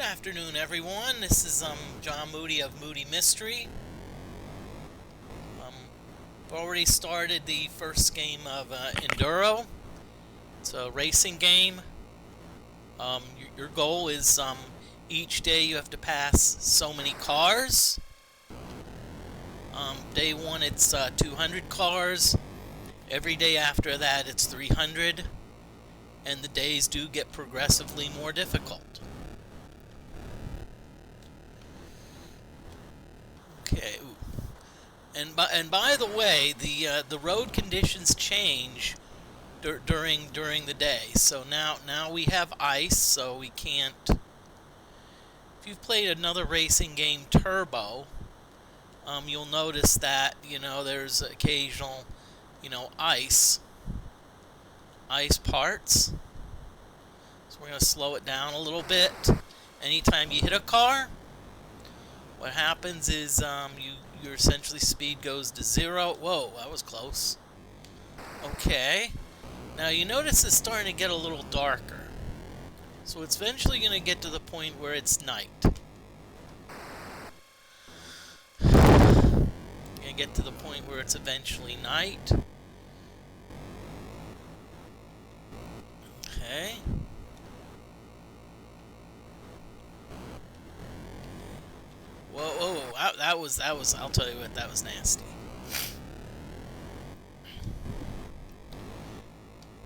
Good afternoon, everyone. This is John Moody of Moody Mystery. Um, I've already started the first game of Enduro. It's a racing game. Your goal is each day you have to pass so many cars. Day one it's 200 cars. Every day after that it's 300, and the days do get progressively more difficult. Okay. Ooh. And by the way, the road conditions change during the day. So now we have ice, so we can't. If you've played another racing game, Turbo, you'll notice that there's occasional ice parts. So we're gonna slow it down a little bit. Anytime you hit a car, what happens is your essentially speed goes to 0. Whoa, that was close. Okay. Now you notice it's starting to get a little darker. So it's eventually going to get to the point where it's night. Going to get to the point where it's eventually night. Okay. Whoa, that was, I'll tell you what, that was nasty.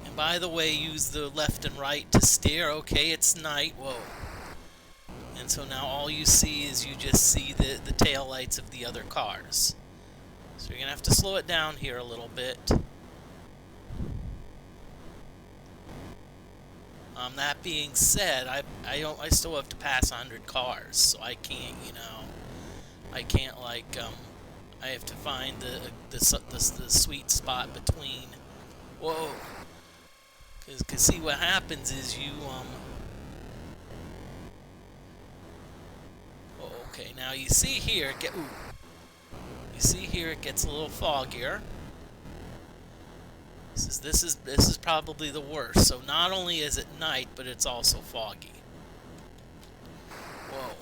And by the way, use the left and right to steer. Okay, it's night. Whoa. And so now all you see is you just see the tail lights of the other cars. So you're going to have to slow it down here a little bit. That being said, I still have to pass 100 cars, so I can't, I can't I have to find the sweet spot between. Whoa, because see what happens is you Oh, okay, now you see here you see here it gets a little foggier. This is probably the worst. So not only is it night, but it's also foggy. Whoa.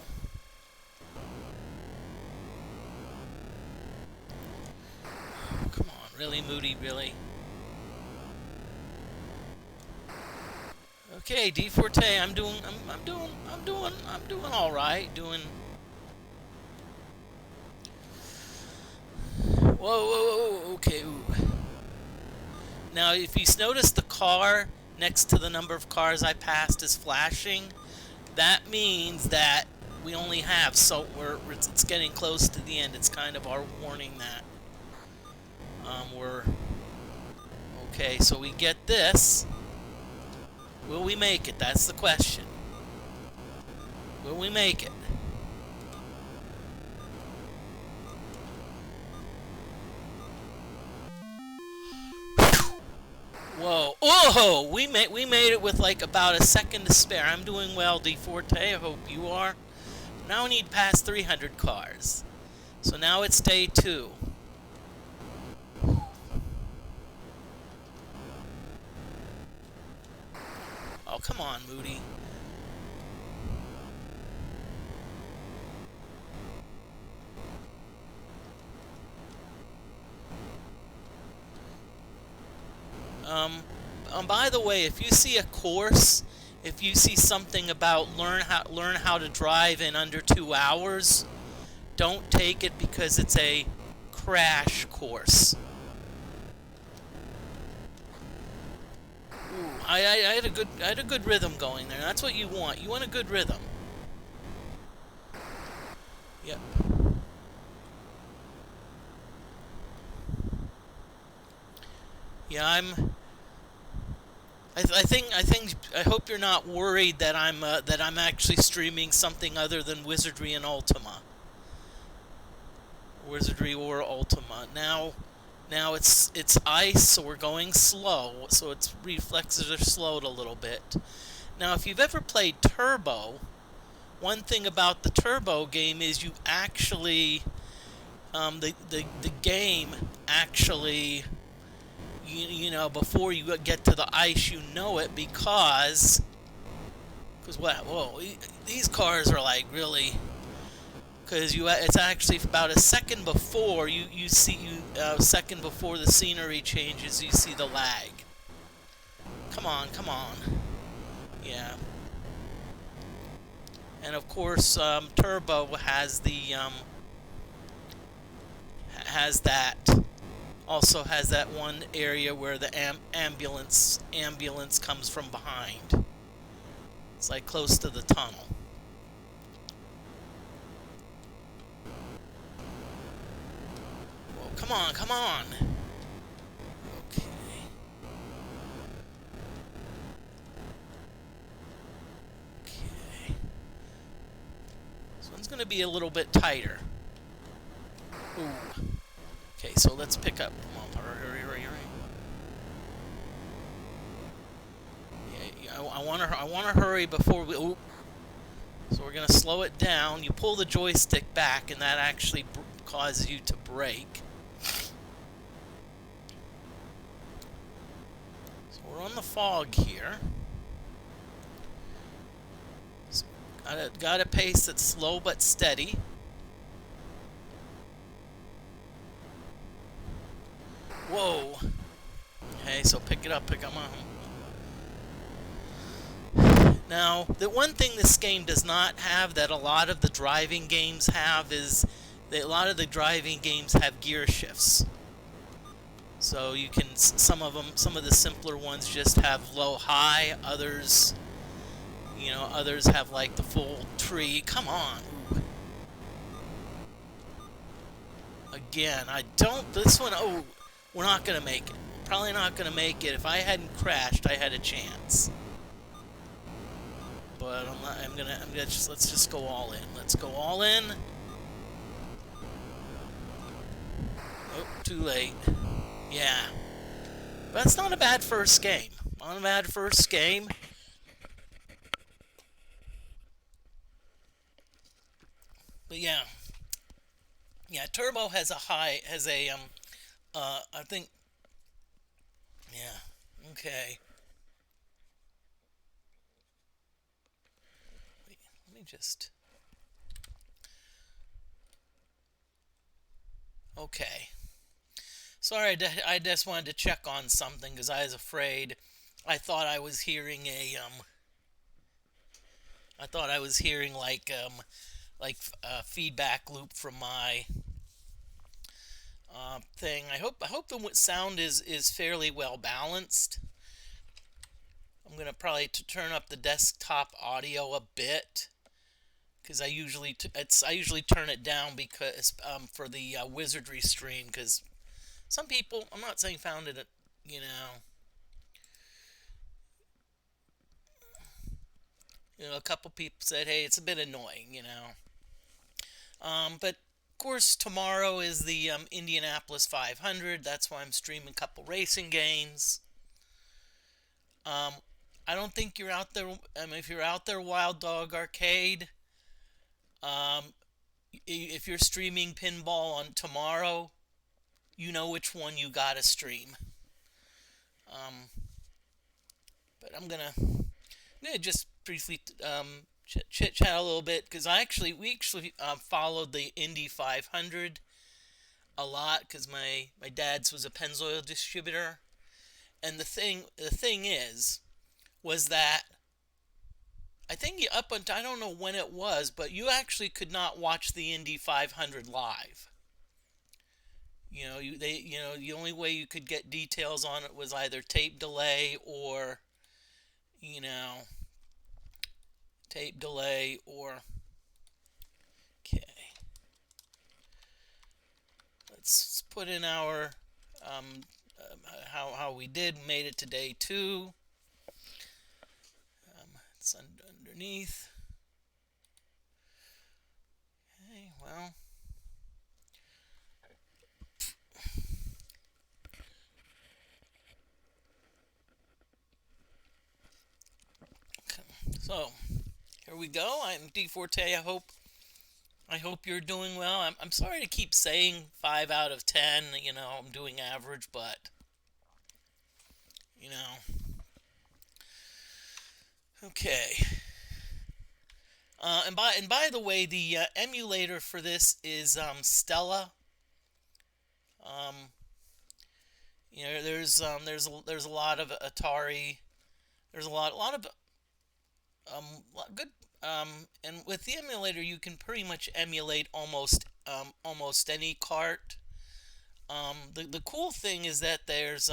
Come on, really, Moody, really? Okay, D Forte, I'm doing all right. Whoa, okay. Ooh. Now, if you notice the car next to the number of cars I passed is flashing, that means that we only have, so it's getting close to the end. It's kind of our warning that we're okay. So we get this. Will we make it? That's the question. Will we make it? Whoa! Oh, we made it with like about a second to spare. I'm doing well, D Forte. I hope you are. Now we need past 300 cars. So now it's day 2. Oh, come on, Moody. By the way, if you see a course, if you see something about learn how to drive in under 2 hours, don't take it because it's a crash course. Ooh, I had a good rhythm going there. That's what you want. You want a good rhythm. Yep. Yeah, I hope you're not worried that I'm actually streaming something other than Wizardry and Ultima. Wizardry or Ultima. Now it's ice, so we're going slow, so its reflexes are slowed a little bit. Now, if you've ever played Turbo, one thing about the Turbo game is you actually the game actually you know, before you get to the ice, you know it because Because what? Whoa, these cars are like really. Because it's actually about a second before you see second before the scenery changes, you see the lag. Come on, come on. Yeah. And of course, Turbo has that also has that one area where the ambulance comes from behind. It's like close to the tunnel. Whoa, come on, come on. Okay. Okay. This one's going to be a little bit tighter. Ooh. Okay, so let's pick up. Come on, hurry, hurry, hurry. Yeah, I want to hurry before we. Ooh. So we're gonna slow it down. You pull the joystick back, and that actually causes you to brake. So we're on the fog here. So got a pace that's slow but steady. Whoa. Okay, so pick it up, pick up. Now, the one thing this game does not have that a lot of the driving games have is that a lot of the driving games have gear shifts. So you can, some of the simpler ones just have low high, others have like the full tree. Come on. Again, this one, we're not going to make it. Probably not going to make it. If I hadn't crashed, I had a chance. But let's just go all in. Let's go all in. Oh, too late. Yeah. But that's not a bad first game. Not a bad first game. But yeah. Yeah, Turbo has I think, yeah, okay. Wait, let me just, okay. Sorry, I just wanted to check on something because I was afraid. I thought I was hearing I thought I was hearing like a feedback loop from my thing. I hope the sound is fairly well balanced. I'm gonna probably turn up the desktop audio a bit because I usually turn it down because for the wizardry stream, because some people, I'm not saying found it, a couple people said, hey, it's a bit annoying. But of course, tomorrow is the Indianapolis 500. That's why I'm streaming a couple racing games. I don't think you're out there. If you're out there, Wild Dog Arcade, if you're streaming pinball on tomorrow, you know which one you gotta stream. But I'm gonna just briefly chit chat a little bit because we actually followed the Indy 500 a lot because my dad's was a Pennzoil distributor, and the thing was that I think up until, I don't know when it was, but you actually could not watch the Indy 500 live. The only way you could get details on it was either tape delay or you know tape delay or okay. Let's put in our how we made it to day 2. It's underneath. Okay, well. So, here we go. I'm D Forte. I hope you're doing well. I'm sorry to keep saying 5 out of 10. I'm doing average, but okay. And by the way, the emulator for this is Stella. Um, there's a lot of Atari. There's a lot of good and with the emulator you can pretty much emulate almost any cart. The cool thing is that there's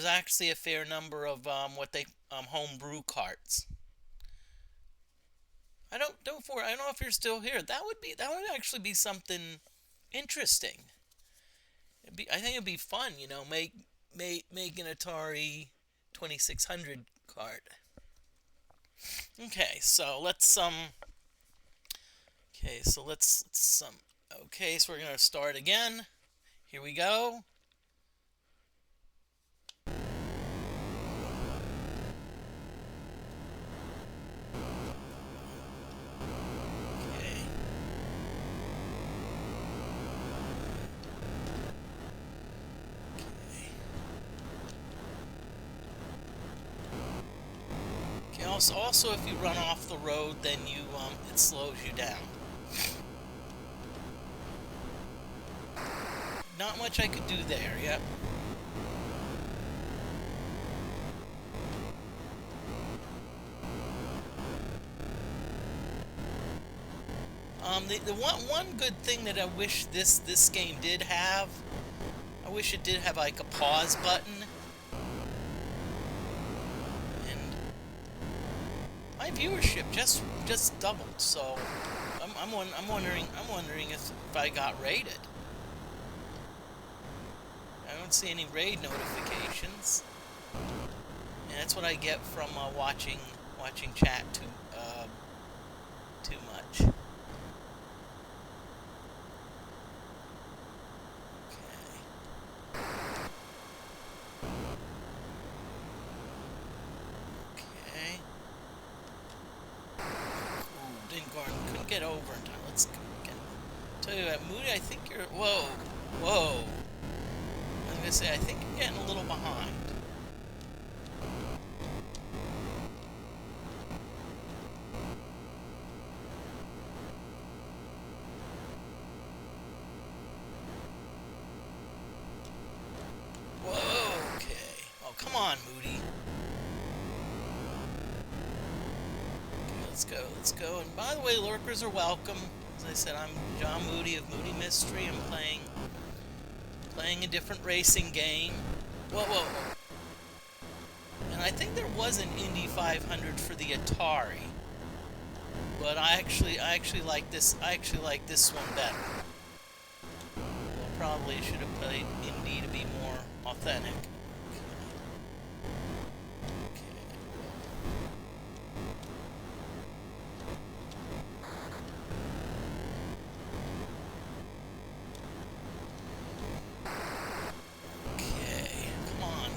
actually a fair number of what they home brew carts. I don't know if you're still here. That would actually be something interesting. I think it'd be fun, make an Atari 2600 cart. Okay, so so we're gonna start again. Here we go. Okay. Okay. Also, if you run off the road, then it slows you down. Not much I could do there. Yep. The one good thing that I wish this game did have, I wish it did have like a pause button. And my viewership just doubled, so I'm wondering if I got raided. I don't see any raid notifications, and that's what I get from watching chat too much. Okay. Ooh, couldn't get over in time. Let's get. Tell you what, Moody, I think you're. Whoa. I was gonna say, I think you're getting a little behind. Whoa, okay. Oh, come on, Moody. Okay, let's go. And by the way, lurkers are welcome. As I said, I'm John Moody of Moody Mystery. I'm playing a different racing game. Whoa. And I think there was an Indy 500 for the Atari. But I actually like this. I actually like this one better. Well, probably should have played Indy to be more authentic. Okay, come on.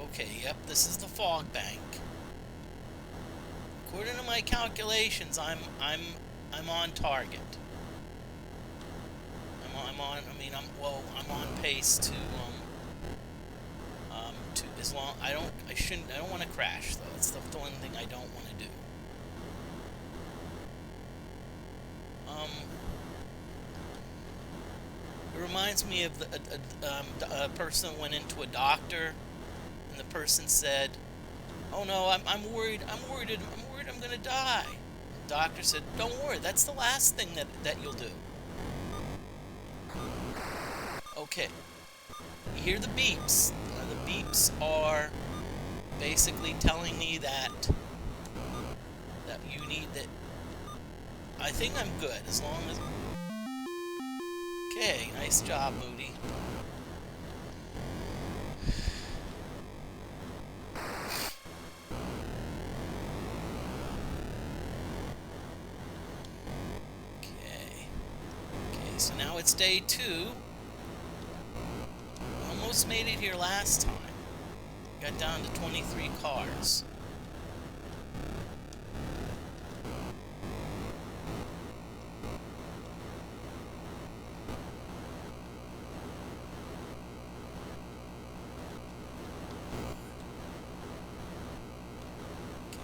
Okay, yep, this is the fog bank. According to my calculations, I'm on target. I'm on pace to as long I don't want to crash though. That's the one thing I don't want to do. It reminds me of a person that went into a doctor, and the person said, "Oh no, I'm worried. I'm worried I'm gonna die." The doctor said, "Don't worry. That's the last thing that you'll do." Okay. You hear the beeps. The beeps are basically telling me that you need that. I think I'm good as long as. Okay, nice job, Moody. Okay, so now it's day 2. Almost made it here last time. Got down to 23 cars.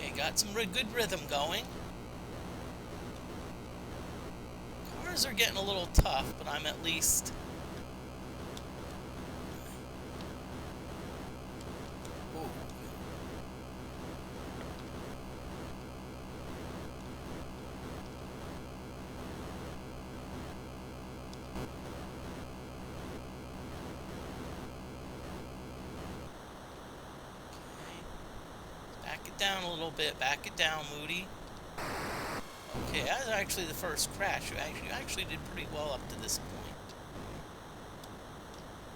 Okay, got some good rhythm going. Cars are getting a little tough, but I'm at least... Ooh. Back it down a little bit. Back it down, Moody. Okay, that was actually the first crash. You actually did pretty well up to this point.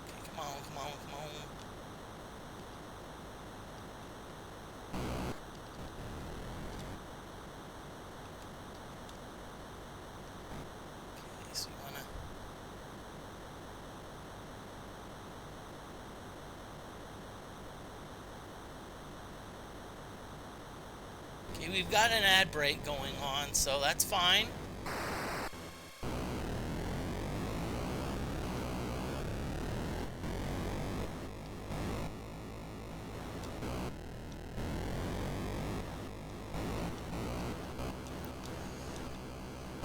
Okay, come on, come on, come on. Okay, so you wanna... Okay, we've got an ad break going on, so that's fine.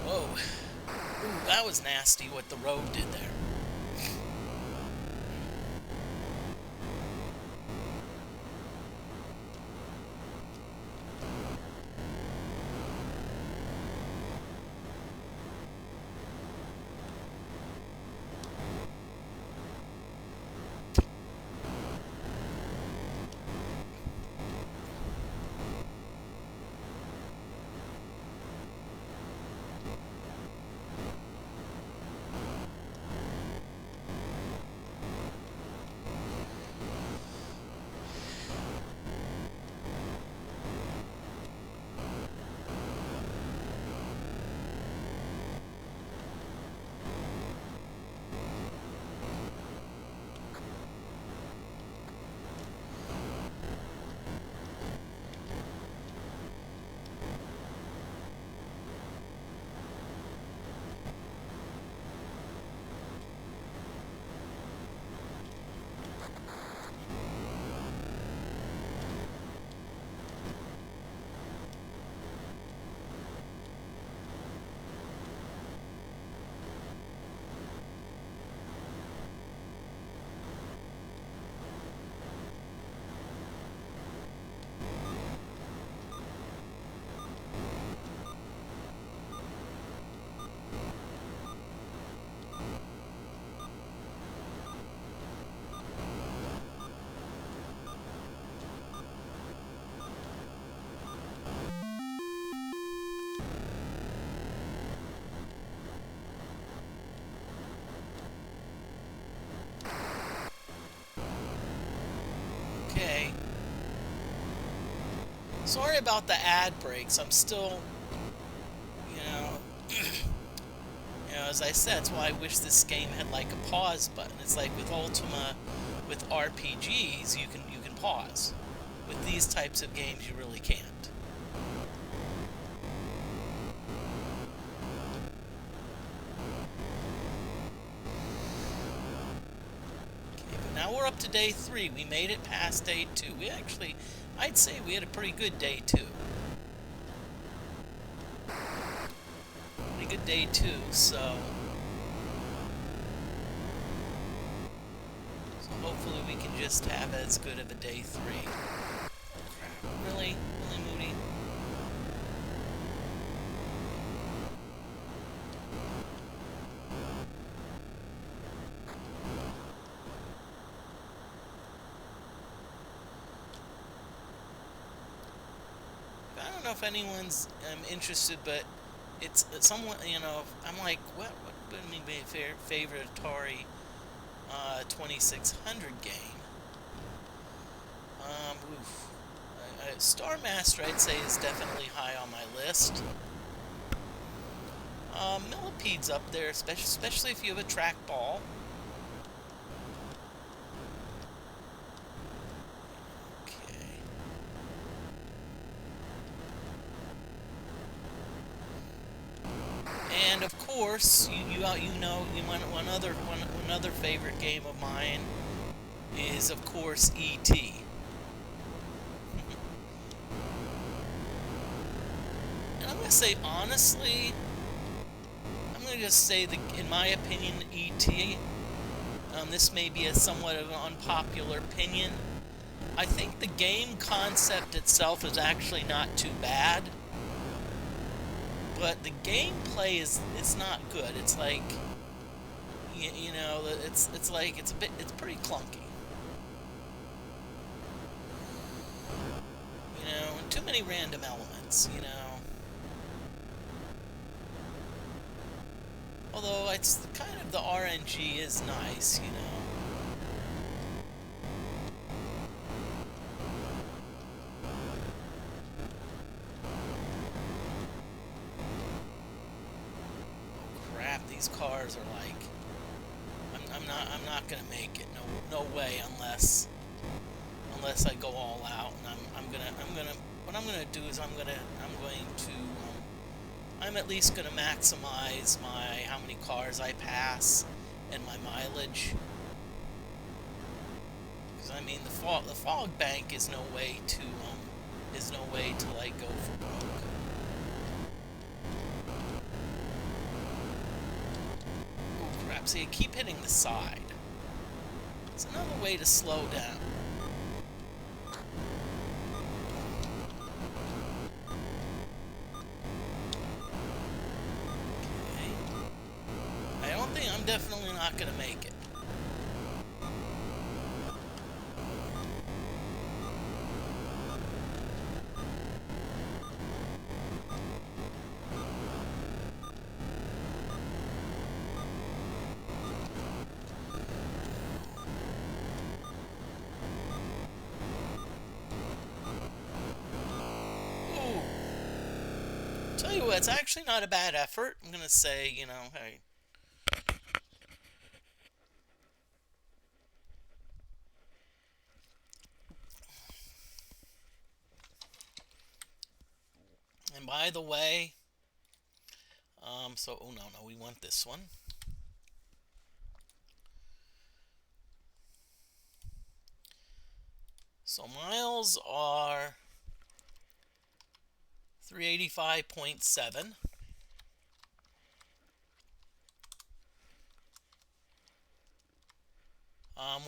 Whoa. Ooh, that was nasty what the road did there. Okay. Sorry about the ad breaks. I'm still, you know, as I said, that's why I wish this game had like a pause button. It's like with Ultima, with RPGs, you can pause. With these types of games, you really can't. Okay, but now we're up to day 3. We made it past day 2. We actually, I'd say we had a pretty good day 2. Pretty good day 2, so hopefully we can just have as good of a day 3. Oh, crap. Really? Really, Moody? I don't know if anyone's interested, but it's somewhat, I'm like, what would be my favorite Atari 2600 game? Oof. Star Master, I'd say, is definitely high on my list. Millipede's up there, especially if you have a trackball. Okay. And of course, one other favorite game of mine is, of course, E.T. gonna say honestly, I'm gonna just say that in my opinion, ET. This may be a somewhat of an unpopular opinion. I think the game concept itself is actually not too bad, but the gameplay is not good. It's like you know, it's like it's pretty clunky. You know, and too many random elements. You know, although it's kind of the RNG is nice. You know. Crap, these cars are like. I'm not gonna make it. No way unless I go all out. And what I'm gonna do is I'm at least gonna maximize my how many cars I pass and my mileage. Because I mean the fog bank is no way to like go for broke. Oh crap! See, I keep hitting the side. It's another way to slow down. Okay. I'm definitely not gonna make it. Ooh. Tell you what, it's actually not a bad effort. I'm gonna say, you know, hey. And by the way, oh no, we want this one. So miles are 385.7.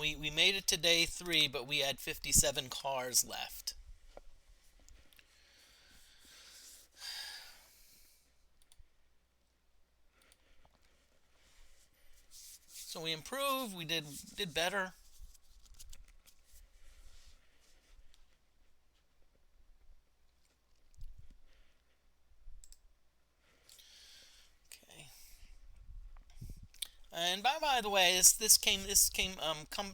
We made it to day 3, but we had 57 cars left. So we improved. We did better. Okay. And by the way, this came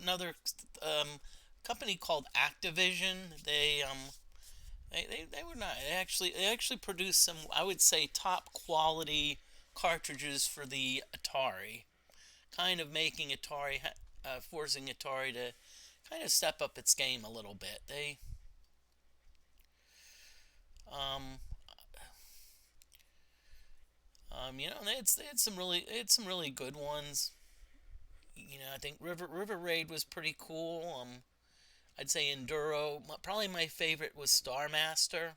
another company called Activision. They were not they actually produced some, I would say, top quality cartridges for the Atari, kind of making forcing Atari to kind of step up its game a little bit. Um, you know, they had some really good ones. You know, I think River Raid was pretty cool. I'd say Enduro. Probably my favorite was Star Master.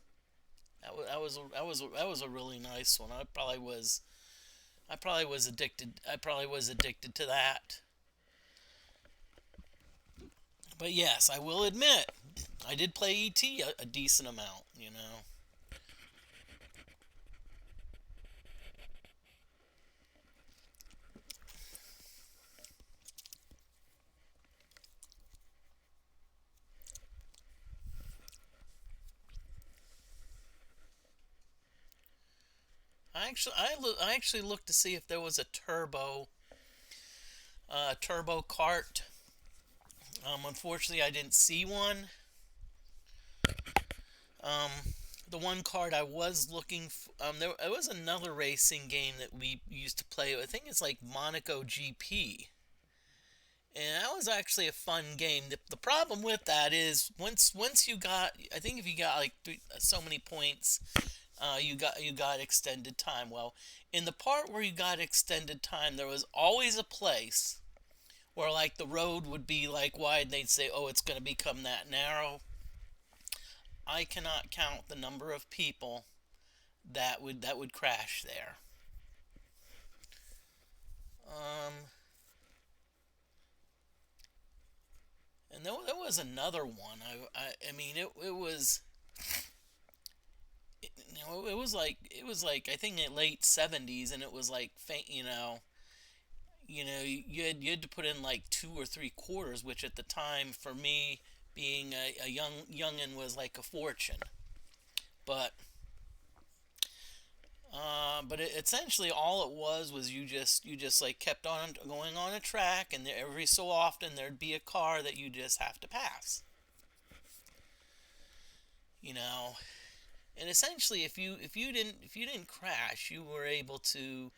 That was a really nice one. I probably was addicted. I probably was addicted to that. But yes, I will admit, I did play ET a decent amount. You know. I actually looked to see if there was a turbo cart. Unfortunately, I didn't see one. Um, the one card I was looking for, there was another racing game that we used to play. I think it's like Monaco GP, and that was actually a fun game. The problem with that is once you got, I think if you got like so many points, you got extended time. Well, in the part where you got extended time, there was always a place where like the road would be like wide, and they'd say, "Oh, it's going to become that narrow." I cannot count the number of people that would crash there. Um, and there was another one. I mean it was it was like I think in late 70s, and it was like you had to put in like 2 or 3 quarters, which at the time for me being a youngin was like a fortune. But essentially all it was you just like kept on going on a track, and every so often there'd be a car that you just have to pass. You know, and essentially if you didn't crash, you were able to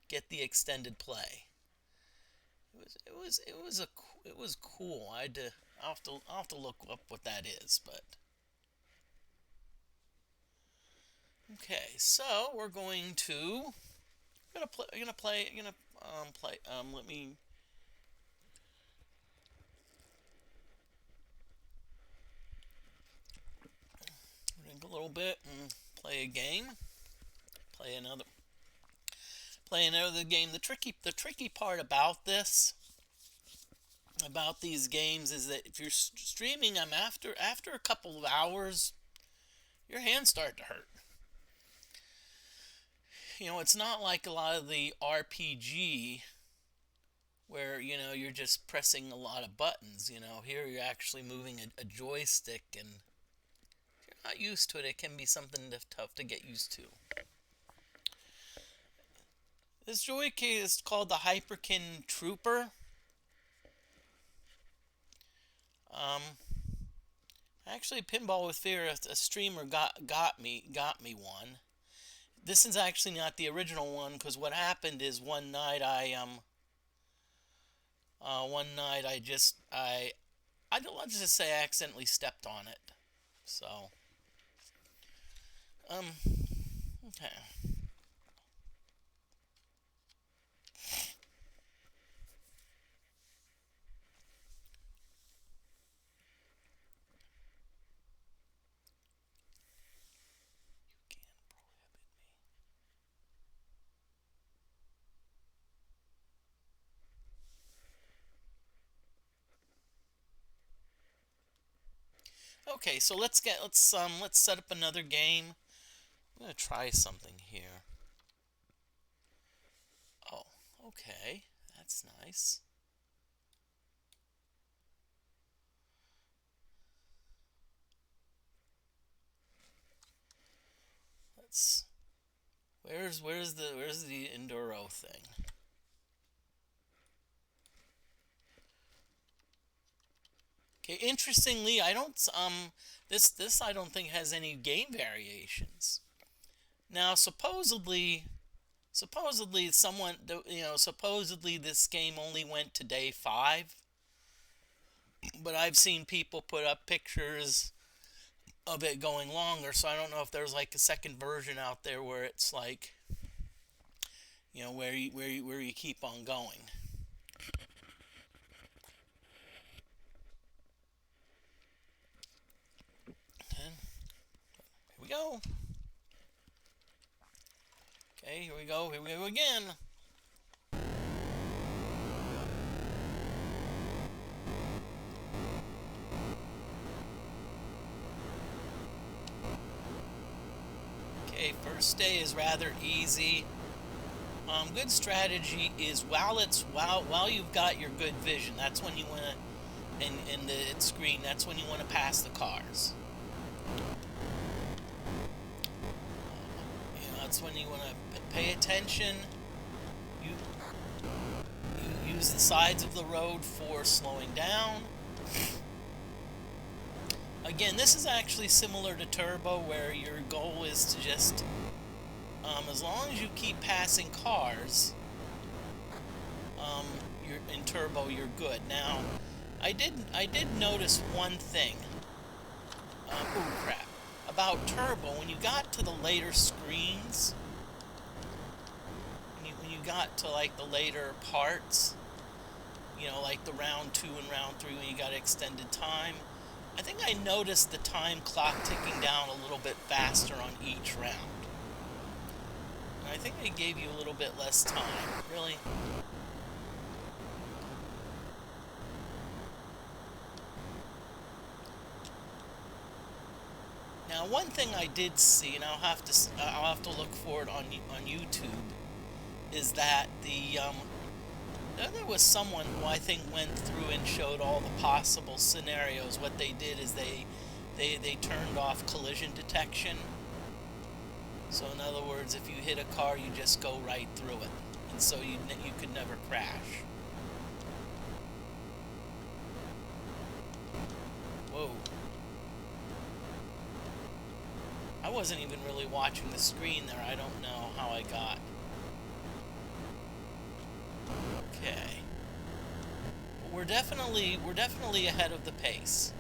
get the extended play. It was cool. I'll have to look up what that is, but okay. So we're gonna play. Let me drink a little bit and play a game. Play another Play another game. The tricky part about these games is that if you're streaming them after a couple of hours, your hands start to hurt. It's not like a lot of the RPG where you're just pressing a lot of buttons. Here you're actually moving a joystick, and if you're not used to it, it can be something tough to get used to. This joystick is called the Hyperkin Trooper. Um, Actually, Pinball with Fear, a streamer got me one. This is actually not the original one, because what happened is one night let's just say I accidentally stepped on it. So um okay. Okay, so let's set up another game. I'm gonna try something here. Oh, okay, that's nice. Let's where's the Enduro thing? Okay, interestingly, I don't this I don't think has any game variations. Now, supposedly supposedly this game only went to day 5, but I've seen people put up pictures of it going longer, so I don't know if there's like a second version out there where it's like, where you keep on going. Okay, here we go. Okay, here we go again. Okay, first day is rather easy. Good strategy is while you've got your good vision, that's when you want to, in the screen, that's when you want to pass the cars. That's when you want to pay attention. You use the sides of the road for slowing down. Again, this is actually similar to Turbo, where your goal is to just, as long as you keep passing cars, you're in Turbo, you're good. Now, I did notice one thing. Oh crap! About Turbo, when you got to the later screens, when you got to like the later parts, like the round 2 and round 3, when you got extended time, I think I noticed the time clock ticking down a little bit faster on each round. I think they gave you a little bit less time. Really? Now, one thing I did see, and I'll have to look for it on YouTube, is that there was someone who I think went through and showed all the possible scenarios. What they did is they turned off collision detection. So in other words, if you hit a car, you just go right through it, and so you could never crash. Whoa. I wasn't even really watching the screen there. I don't know how I got. Okay. But we're definitely ahead of the pace.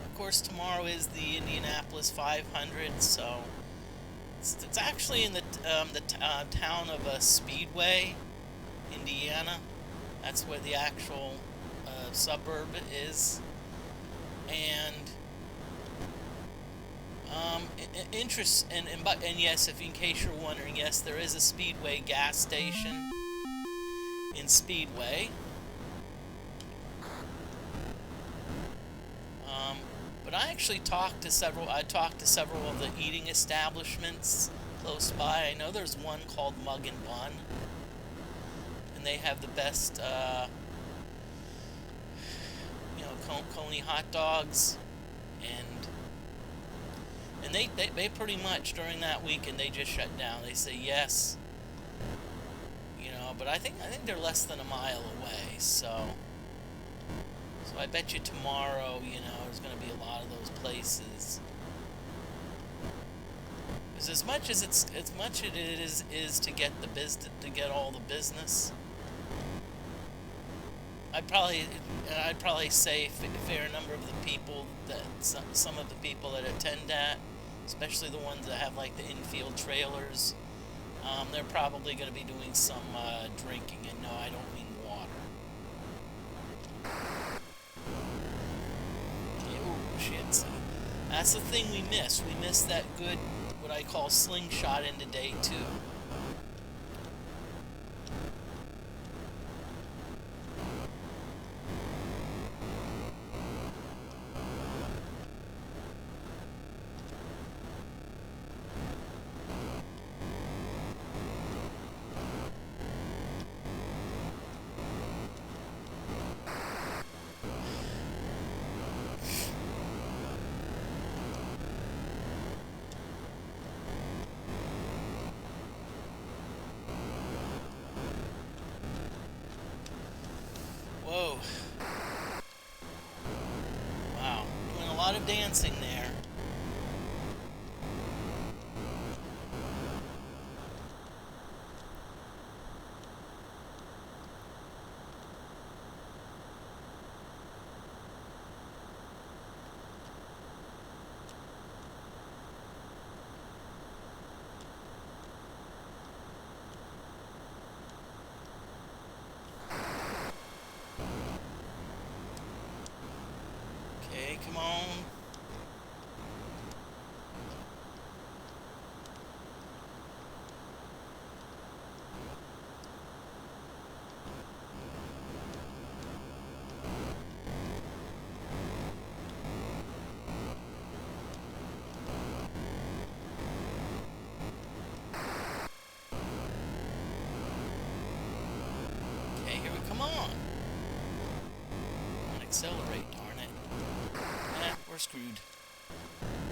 Of course, tomorrow is the Indianapolis 500, so it's actually in the town of Speedway, Indiana. That's where the actual suburb is, and yes, if in case you're wondering, yes, there is a Speedway gas station in Speedway. But I actually talked to several of the eating establishments close by. I know there's one called Mug and Bun, and they have the best, Coney hot dogs, and they pretty much during that weekend they just shut down. They say yes, but I think they're less than a mile away. So I bet you tomorrow, there's going to be a lot of those places. Because as much as it is to get to get all the business, I'd probably say a fair number of the people some of the people that attend that, especially the ones that have like the infield trailers, they're probably going to be doing some drinking, and no, I don't mean water. Shit, that's the thing we missed. We missed that good, what I call slingshot into day 2. Whoa. Wow. Doing a lot of dancing there. Come on. Okay, here we come on. Accelerate. We're screwed.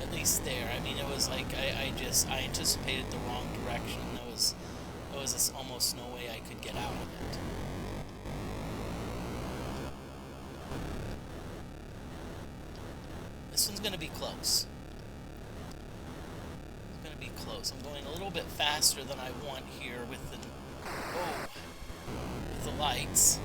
At least there. I mean, it was like I anticipated the wrong direction. There was almost no way I could get out of it. This one's gonna be close. It's gonna be close. I'm going a little bit faster than I want here with the lights.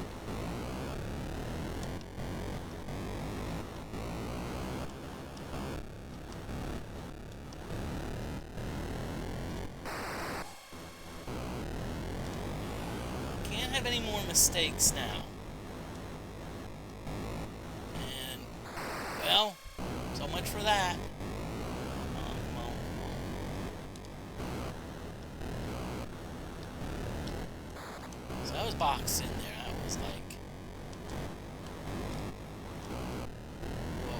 Have any more mistakes now. And well, much for that. Come on, come on, come on. So that was boxed in there. I was like, whoa.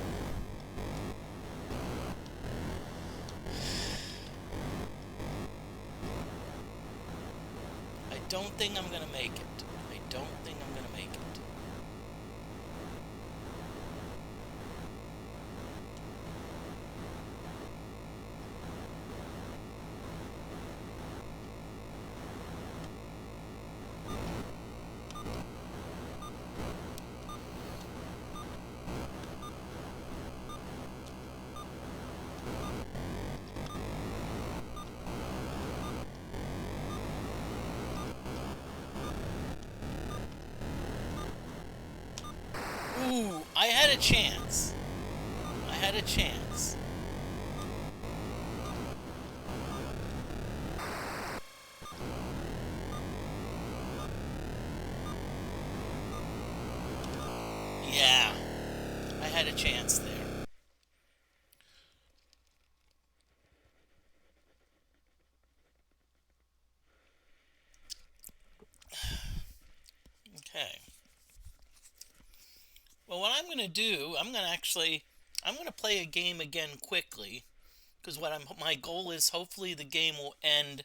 I don't think I'm gonna make it. I don't think I'm gonna make it. Ooh, I had a chance. I had a chance. Yeah, I had a chance there. Okay. Well, what I'm going to do, I'm going to play a game again quickly, because my goal is hopefully the game will end.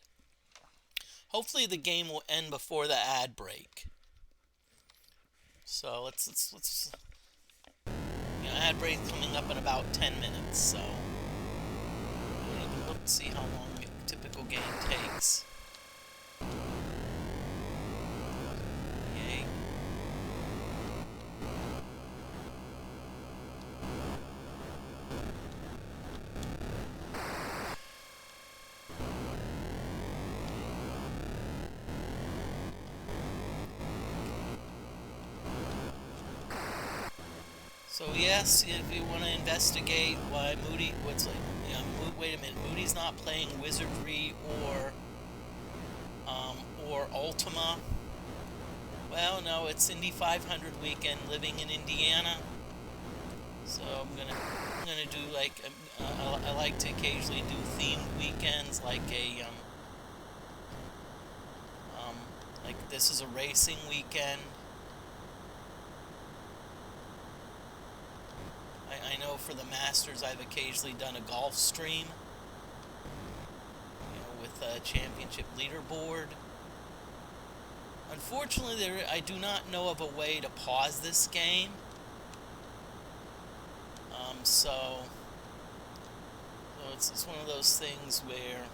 Hopefully the game will end before the ad break. So let's ad break coming up in about 10 minutes. So I don't even look to see how long a typical game takes. Yay. So yes, if you want to investigate why Moody, wait a minute, Moody's not playing Wizardry or Ultima. Well, no, it's Indy 500 weekend, living in Indiana. So I'm gonna do like I like to occasionally do themed weekends, like like this is a racing weekend. I know for the Masters I've occasionally done a golf stream, with a championship leaderboard. Unfortunately, I do not know of a way to pause this game. So it's one of those things where,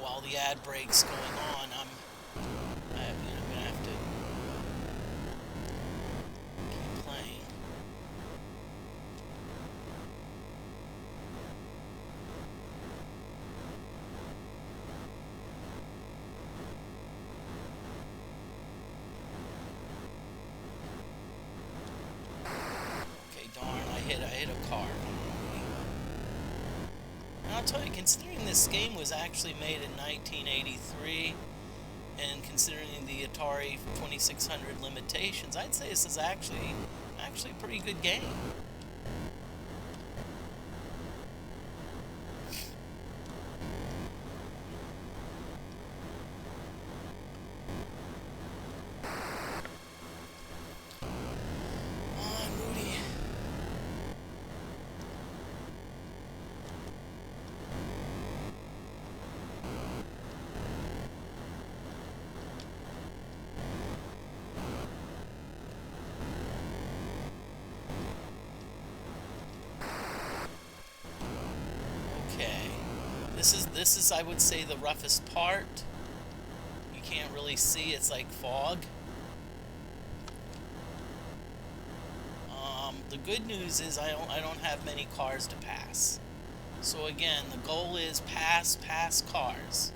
while the ad break's going on, I'm gonna have to keep playing. I hit a car. And I'll tell you, considering this game was actually made in 1983, and considering the Atari 2600 limitations, I'd say this is actually a pretty good game. This is I would say the roughest part. You can't really see, it's like fog. The good news is I don't have many cars to pass. So again, the goal is pass cars.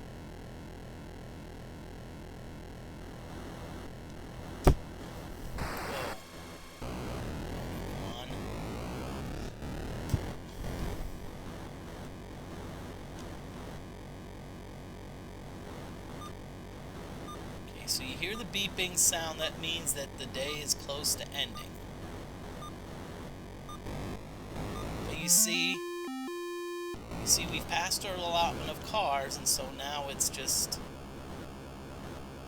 So you hear the beeping sound, that means that the day is close to ending. you see, we've passed our allotment of cars, and so now it's just,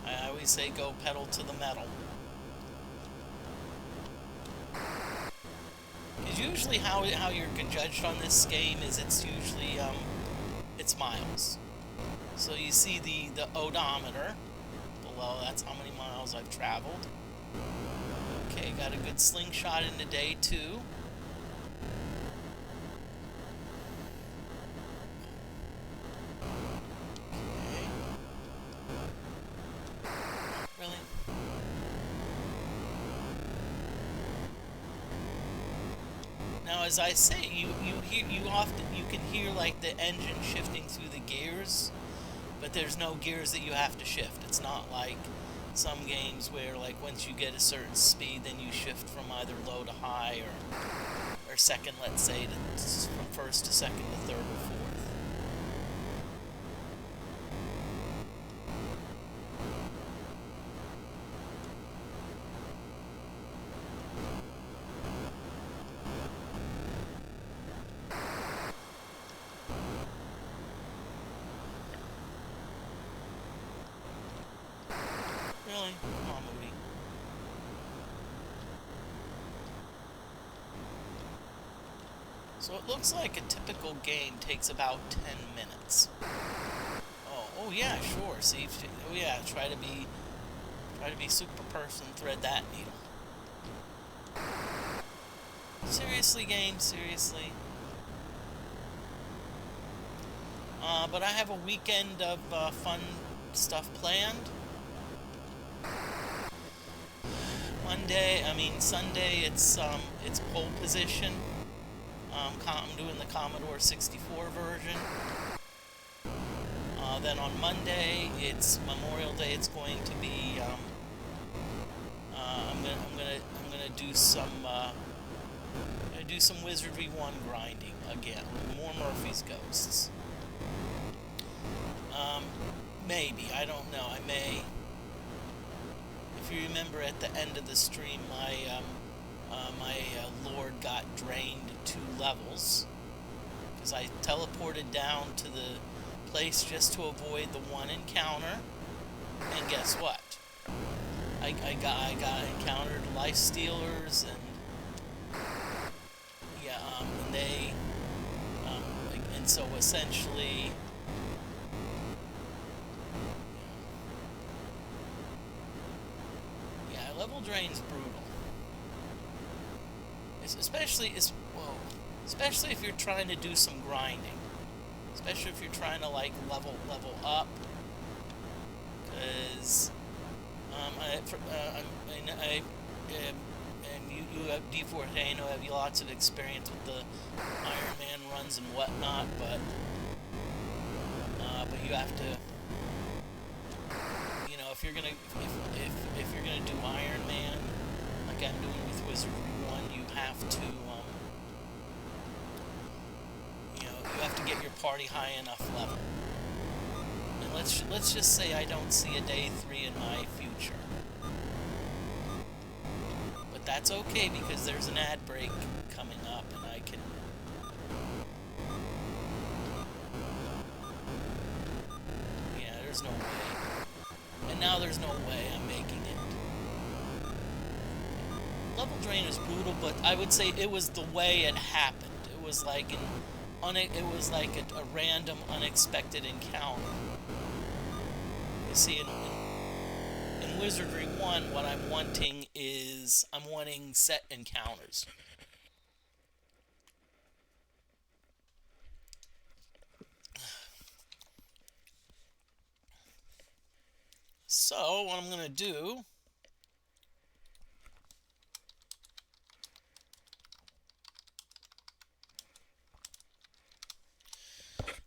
I always say go pedal to the metal. Because usually how you're judged on this game is it's usually, it's miles. So you see the odometer below, that's how many miles I've traveled. Okay, got a good slingshot into day 2. Okay. Really? Now, as I say, you can hear like the engine shifting through the gears, but there's no gears that you have to shift. It's not like some games where like once you get a certain speed, then you shift from either low to high or second, let's say, from first to second to third or fourth. Really? Come on, movie. So it looks like a typical game takes about 10 minutes. Oh yeah, sure. See, oh yeah, try to be super person, thread that needle. Seriously, game, seriously. But I have a weekend of fun stuff planned. Sunday, it's pole position. I'm doing the Commodore 64 version. Then on Monday, it's Memorial Day. It's going to be. I'm gonna do some Wizardry 1 grinding again. More Murphy's Ghosts. Maybe, I don't know. I may. If you remember at the end of the stream, my Lord got drained 2 levels because I teleported down to the place just to avoid the one encounter, and guess what? I got encountered life stealers, and yeah, and they and so essentially. Level drain's brutal. Especially if you're trying to do some grinding. Especially if you're trying to like level up. Because and you have D4, I know have lots of experience with the Iron Man runs and whatnot, but you have to. If you're gonna do Iron Man, like I'm doing with Wizardry 1, you have to you have to get your party high enough level. And let's just say I don't see a day 3 in my future, but that's okay because there's an ad break coming up, and I can. Yeah, there's no way. And now there's no way I'm making it. Level drain is brutal, but I would say it was the way it happened. It was like a random, unexpected encounter. You see, in Wizardry 1, what I'm wanting set encounters. So, what I'm going to do...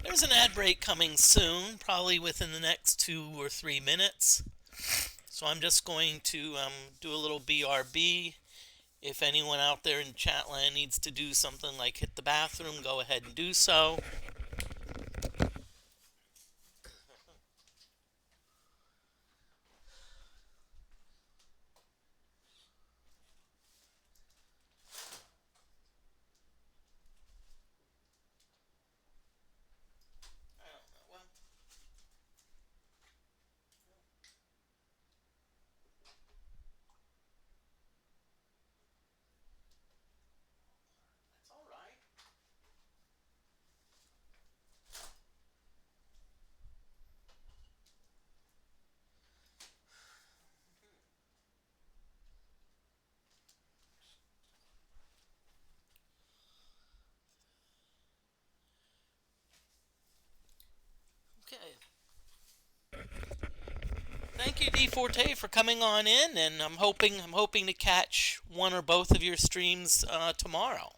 There's an ad break coming soon, probably within the next 2 or 3 minutes. So I'm just going to do a little BRB. If anyone out there in chat land needs to do something like hit the bathroom, go ahead and do so. Thank you, D Forte, for coming on in, and I'm hoping to catch one or both of your streams tomorrow.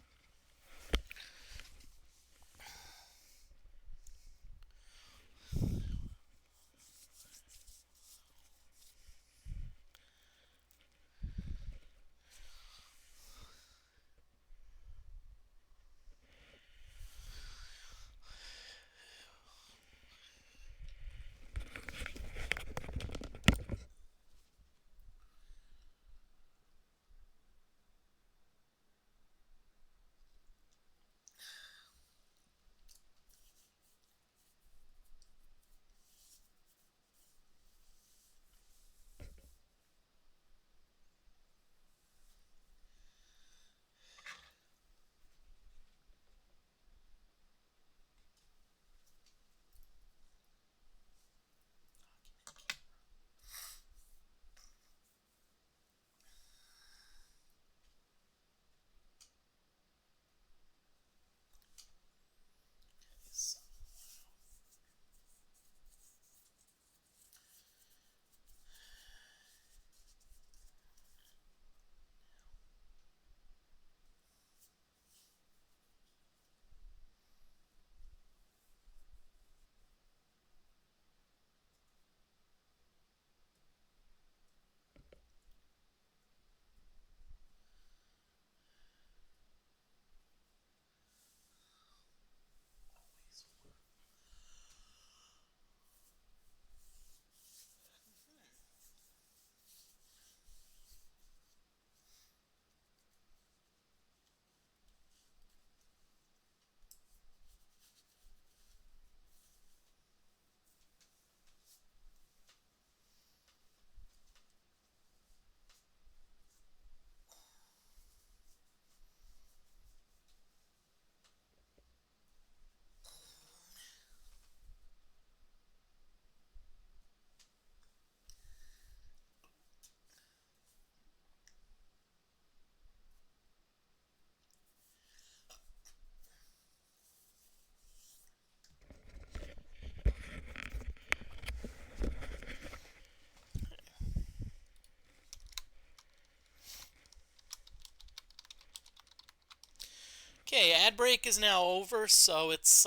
Okay, ad break is now over, so it's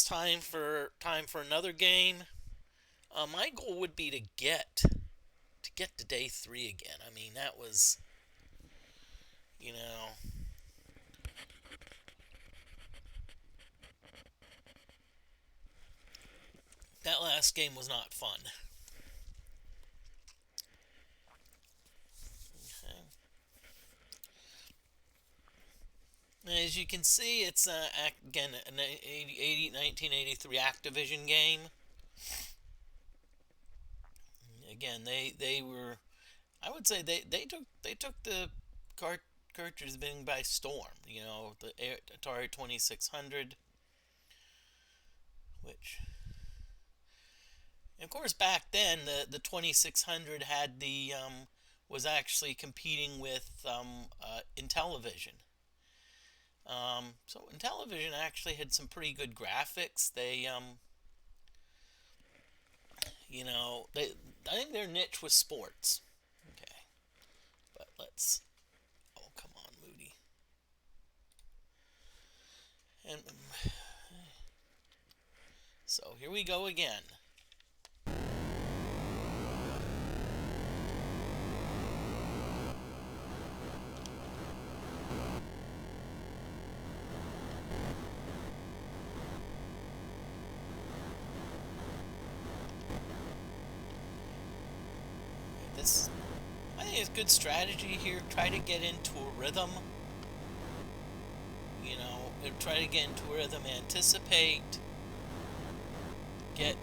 time for another game. My goal would be to get to day 3 again. I mean, that was, you know, that last game was not fun. Okay. As you can see, it's again an 1983 Activision game. Again, they were, I would say they took the cartridge thing by storm. The Atari 2600, which, of course, back then the 2600 had was actually competing with Intellivision. So Intellivision actually had some pretty good graphics. They I think their niche was sports. Okay, but let's. Oh, come on, Moody. And so here we go again. This, I think, it's good strategy here. Try to get into a rhythm. Try to get into a rhythm. Anticipate. Get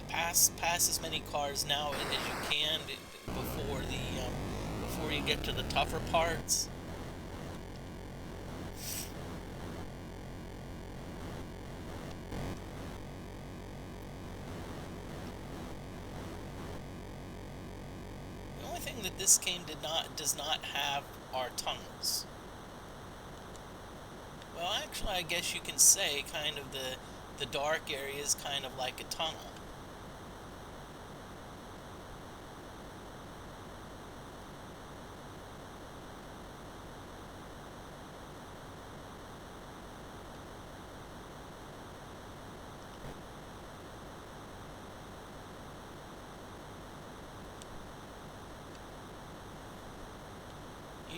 pass as many cars now as you can before you get to the tougher parts. The only thing that this game does not have are tunnels. Well, actually, I guess you can say kind of the the dark area is kind of like a tunnel.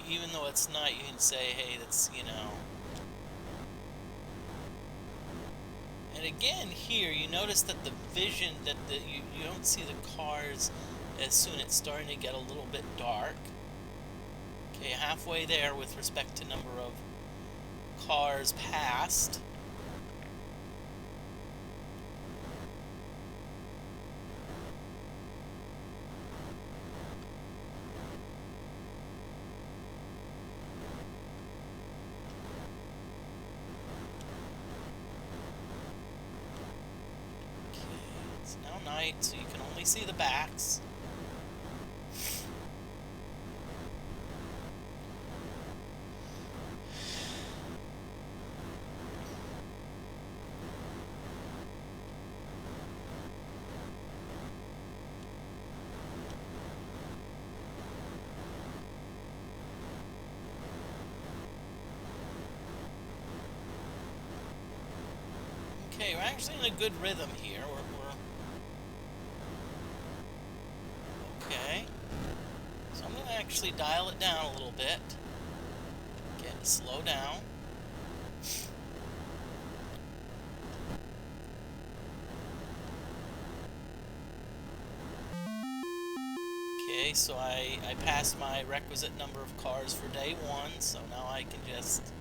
Even though it's night, you can say, hey, that's, you know. And again, here, you notice that the vision, that you don't see the cars as soon it's starting to get a little bit dark. Okay, halfway there with respect to number of cars passed. Night, so you can only see the backs. Okay, we're actually in a good rhythm here. We're okay. So I'm going to actually dial it down a little bit. Okay, slow down. Okay, so I passed my requisite number of cars for day one, so now I can just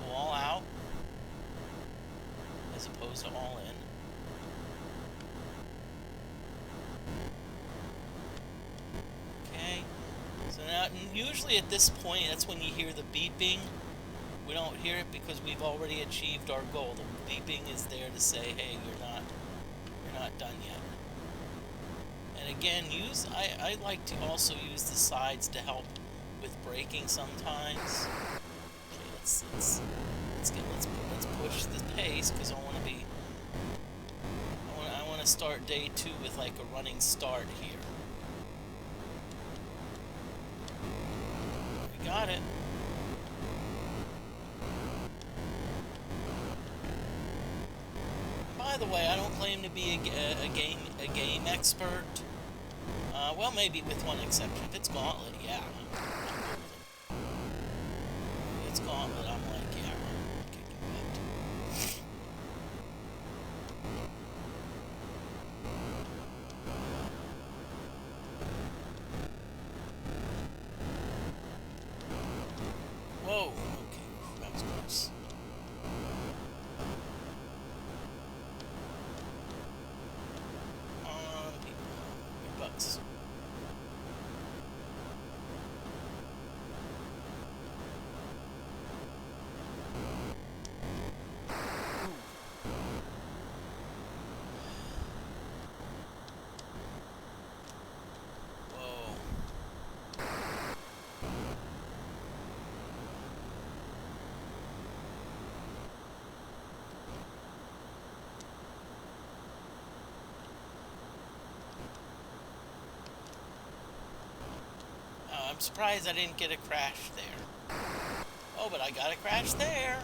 go all out as opposed to all in. Okay, so now usually at this point, that's when you hear the beeping. We don't hear it because we've already achieved our goal. The beeping is there to say, hey, you're not done yet. And again, I like to also use the sides to help with braking sometimes. Okay, let's push the pace because I want to start day 2 with like a running start here. We got it. By the way, I don't claim to be a game expert. Well, maybe with one exception. If it's Gauntlet, yeah. If it's Gauntlet, I'm like, yeah, I'm kicking butt. Whoa, okay, that was close. I'm surprised I didn't get a crash there. Oh, but I got a crash there.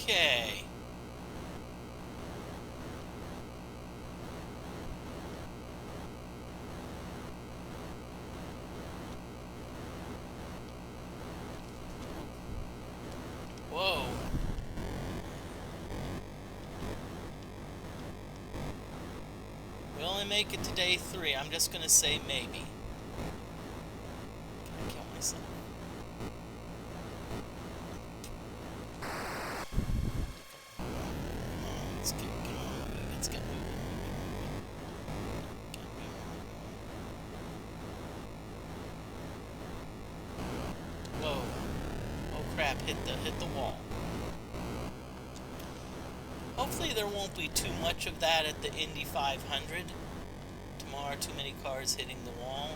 Okay. Whoa. We only make it to day 3. I'm just gonna say maybe. Can I kill myself? Come on. crap, hit the wall. Hopefully there won't be too much of that at the Indy 500. Tomorrow, too many cars hitting the wall.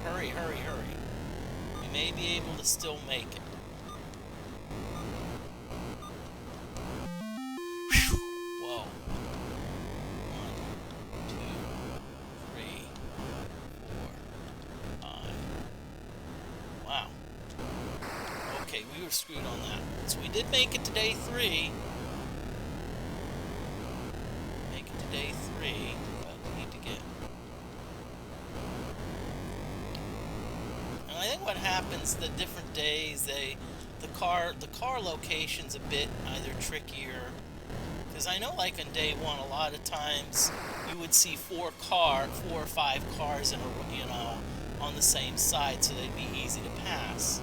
Hurry, hurry, hurry. We may be able to still make it. Whew. Whoa. 1, 2, 3, 4, 5. Wow. Okay, we were screwed on that. So we did make it to day 3. Make it to day 3, but we need to get... I think what happens the different days, the car location's a bit either trickier, because I know like on day 1 a lot of times you would see 4 or 5 cars in a, on the same side, so they'd be easy to pass.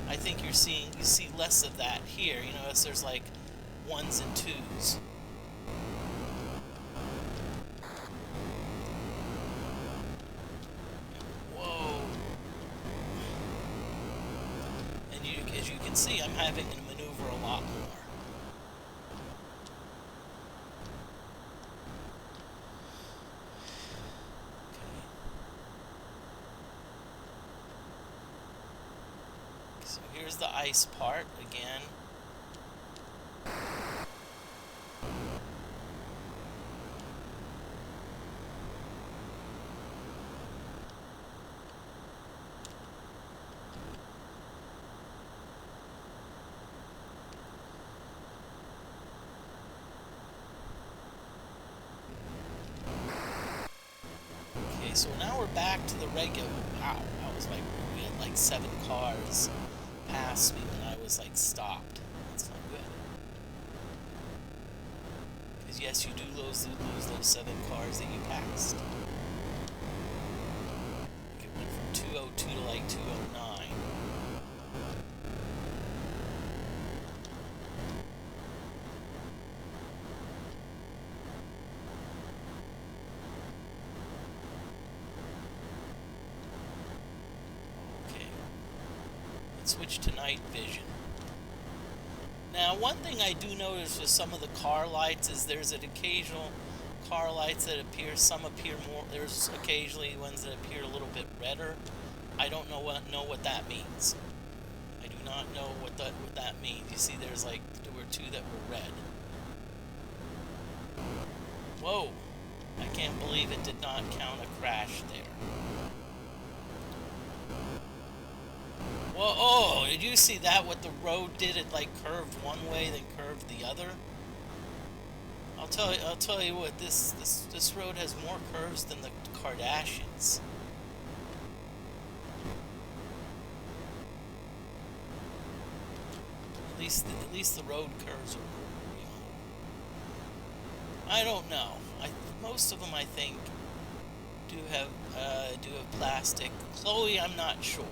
I think you see less of that here, as there's like 1s and 2s. As you can see, I'm having to maneuver a lot more. Okay. So here's the ice part again. So now we're back to the regular. Wow, that was like, we had like 7 cars pass me when I was like stopped. That's not good. Because yes, you do lose those 7 cars that you passed. Like it went from 202 to like 209. Switch to night vision. Now, one thing I do notice with some of the car lights is there's an occasional car lights that appear. Some appear more. There's occasionally ones that appear a little bit redder. I don't know what that means. I do not know what that means. You see, there were 2 that were red. Whoa! I can't believe it did not count a crash there. Well, oh, did you see that? What the road did? It like curved one way, then curved the other. I'll tell you what. This road has more curves than the Kardashians. At least the road curves are, I don't know. Most of them, I think, do have plastic. Chloe, I'm not sure.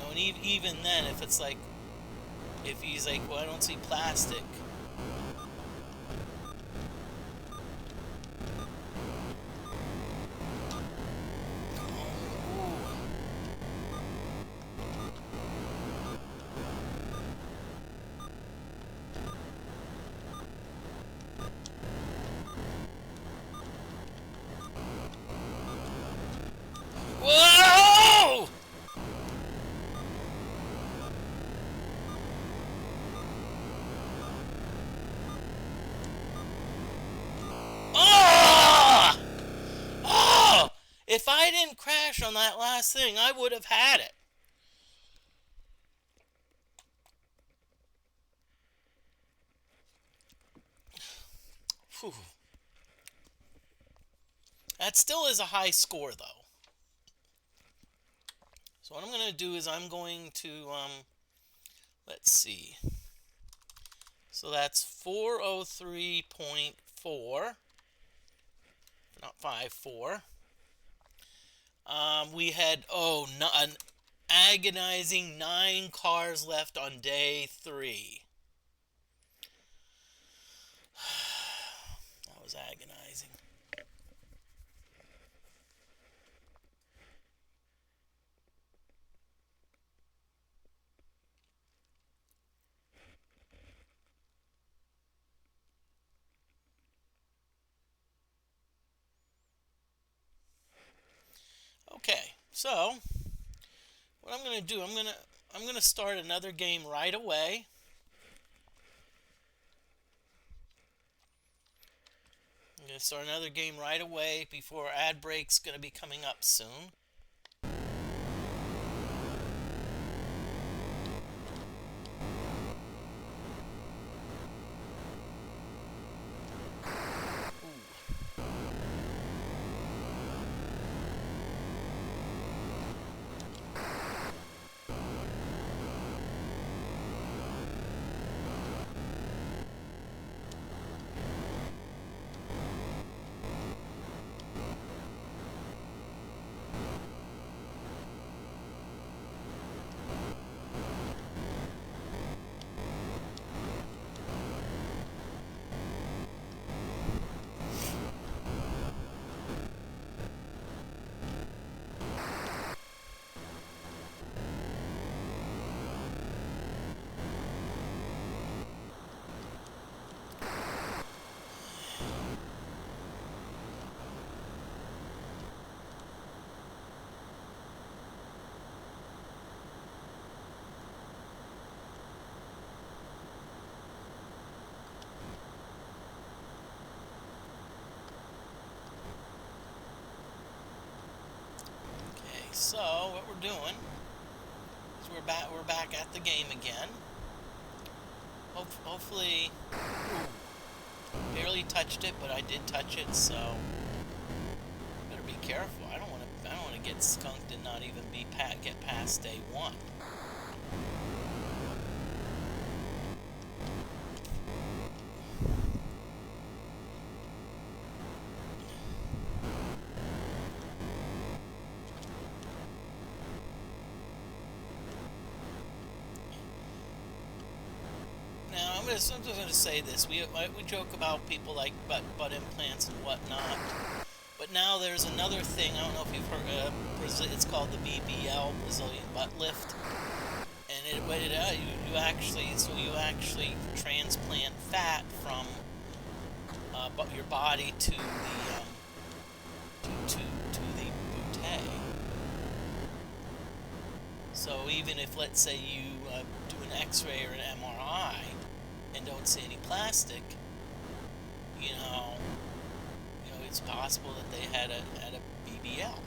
And even then, if he's like, well, I don't see plastic. Whoa! If I didn't crash on that last thing, I would have had it. Whew. That still is a high score, though. So what I'm going to do is I'm going to, let's see. So that's 403.4, not 5.4. We had, an agonizing 9 cars left on day 3. That was agonizing. Okay, so what I'm going to do, I'm going to start another game right away. I'm going to start another game right away before ad break's going to be coming up soon. So what we're doing is we're back at the game again. Hopefully, barely touched it, but I did touch it. So better be careful. I don't want to get skunked and not even get past day 1. I'm just going to say this. We joke about people like butt implants and whatnot, but now there's another thing. I don't know if you've heard. It's called the BBL, Brazilian butt lift, and you actually transplant fat from your body to the bootay. So even if, let's say, you do an X-ray or an MRI and don't see any plastic, it's possible that they had a BBL.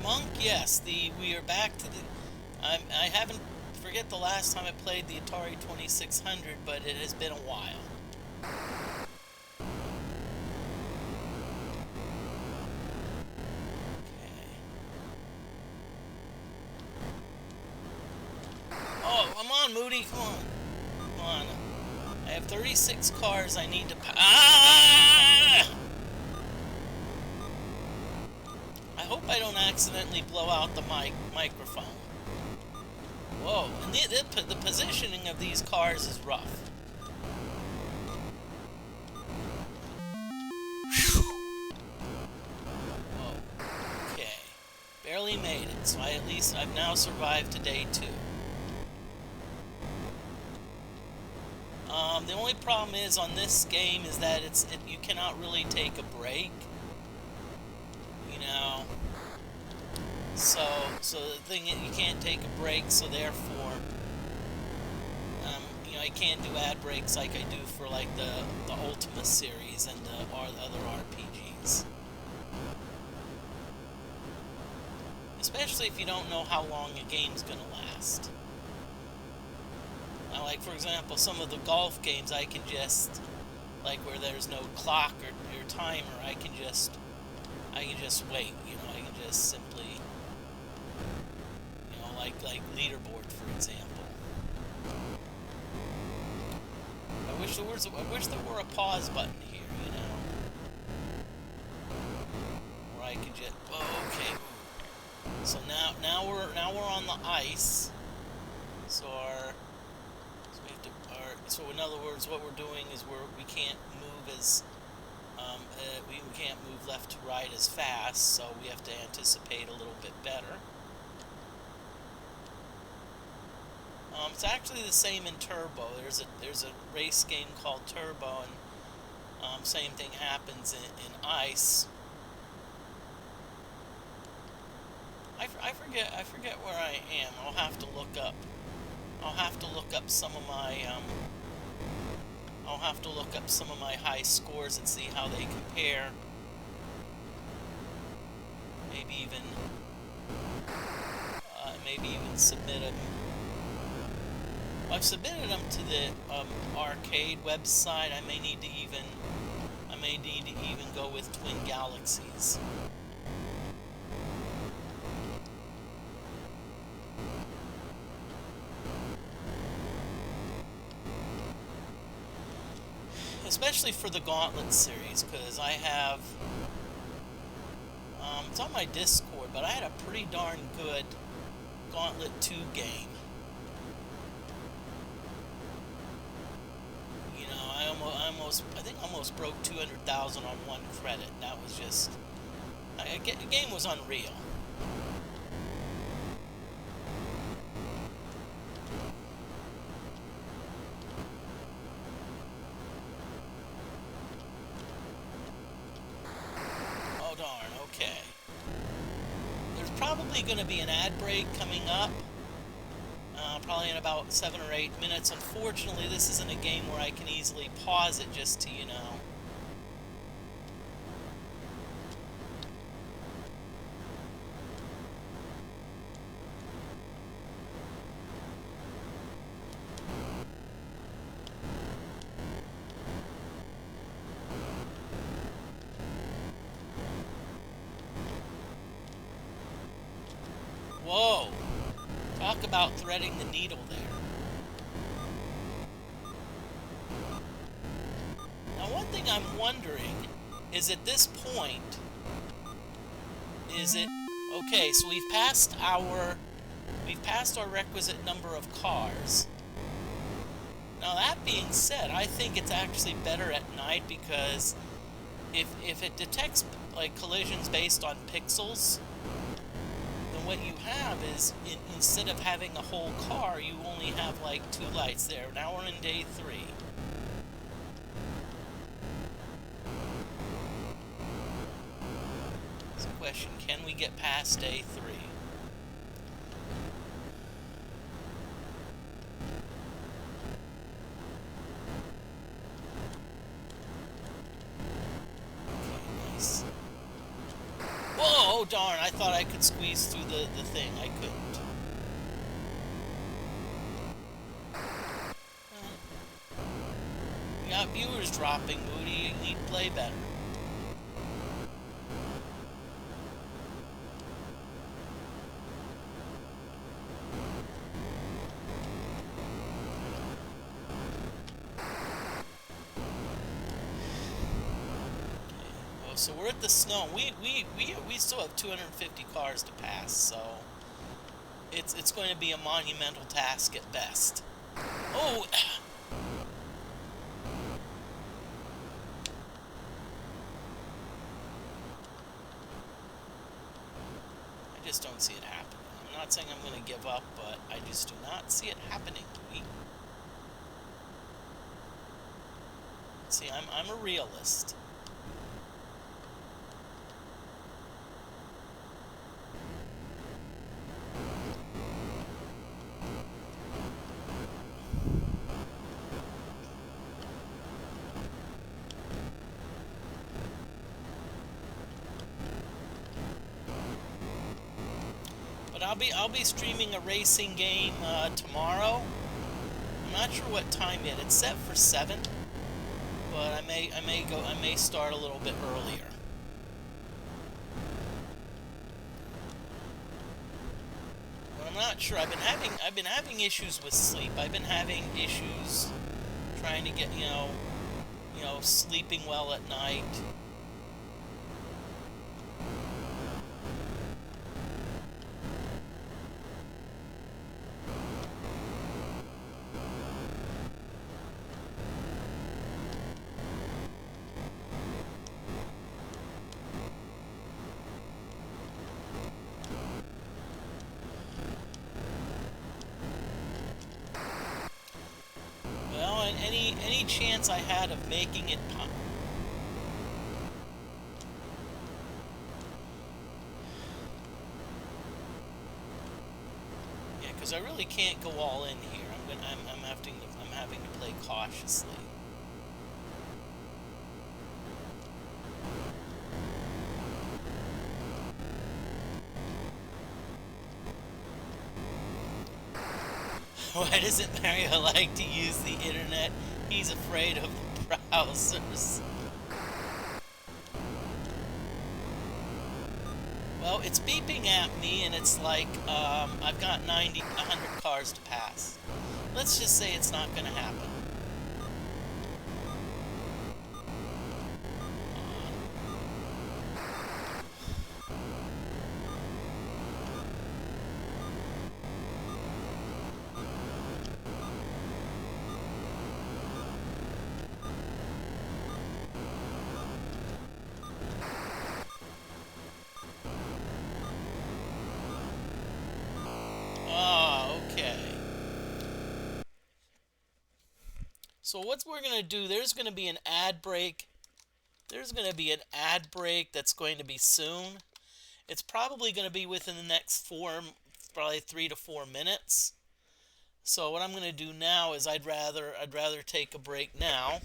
Monk, yes, we are back to the. I haven't forget the last time I played the Atari 2600, but it has been a while. Okay. Oh, come on, Moody, come on, come on. I have 36 cars I need to. I hope I don't accidentally blow out the microphone. Whoa, and the positioning of these cars is rough. Whoa, okay. Barely made it, so I've now survived to day 2. The only problem is on this game is that you cannot really take a break. You know. So the thing is, you can't take a break. So therefore, you know, I can't do ad breaks like I do for like the Ultima series and the other RPGs. Especially if you don't know how long a game's gonna last. Now, like for example, some of the golf games I can just, like where there's no clock or timer, I can just wait. You know, I can just simply, you know, like leaderboard for example. I wish there were a pause button here. You know, where I could just. Oh, okay. So now we're on the ice. So so in other words, what we're doing is we can't move as we can't move left to right as fast. So we have to anticipate a little bit better. It's actually the same in Turbo. There's a race game called Turbo, and same thing happens in ice. I forget where I am. I'll have to look up some of my high scores and see how they compare. Maybe even submit them. I've submitted them to the arcade website. I may need to even go with Twin Galaxies. Especially for the Gauntlet series, because I have, it's on my Discord, but I had a pretty darn good Gauntlet 2 game. You know, I think I almost broke 200,000 on one credit. That was just, the game was unreal. Okay. There's probably going to be an ad break coming up. Probably in about 7 or 8 minutes. Unfortunately, this isn't a game where I can easily pause it just to, you know. Whoa! Talk about threading the needle there. Now, one thing I'm wondering is at this point, is it okay? So we've passed our requisite number of cars. Now that being said, I think it's actually better at night because if it detects like collisions based on pixels, what you have is, instead of having a whole car, you only have like 2 lights there. Now we're in day 3. It's a question, can we get past day 3? Okay, nice. Whoa, darn, I thought I could squeeze through the thing. I couldn't. We got viewers dropping, Moody. You need to play better. So we're at the snow. We still have 250 cars to pass, so it's going to be a monumental task at best. Oh! I just don't see it happening. I'm not saying I'm going to give up, but I just do not see it happening. See, I'm a realist. But I'll be streaming a racing game tomorrow. I'm not sure what time yet. It's set for 7, but I may start a little bit earlier. But I'm not sure. I've been having issues with sleep. I've been having issues trying to get sleeping well at night. Well, and any chance I had of making it yeah, because I really can't go all in here. I'm having to play cautiously. Why doesn't Mario like to use the internet? He's afraid of browsers. Well, it's beeping at me, and it's like I've got 100 cars to pass. Let's just say it's not going to happen. Oh, okay. So what we're going to do, there's going to be an ad break. There's going to be an ad break that's going to be soon. It's probably going to be within the next probably 3 to 4 minutes. So what I'm going to do now is I'd rather take a break now.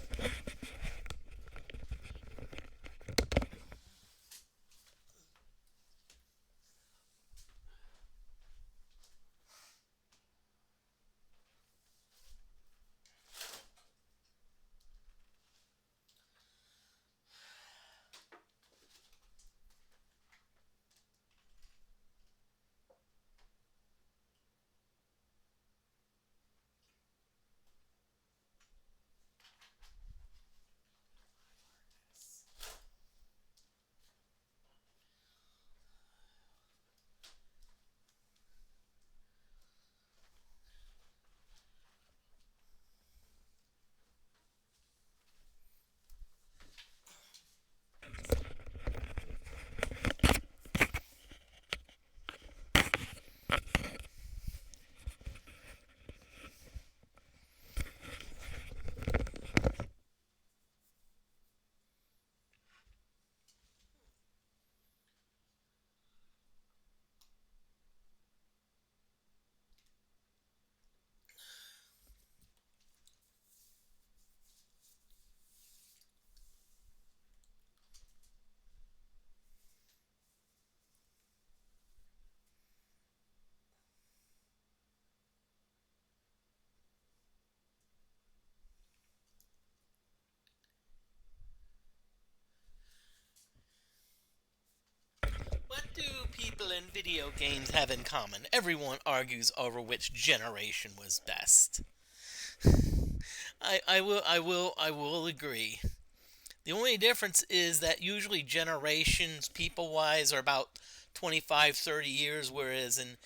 What do people in video games have in common? Everyone argues over which generation was best. I will agree. The only difference is that usually generations, people-wise, are about 25, 30 years, whereas in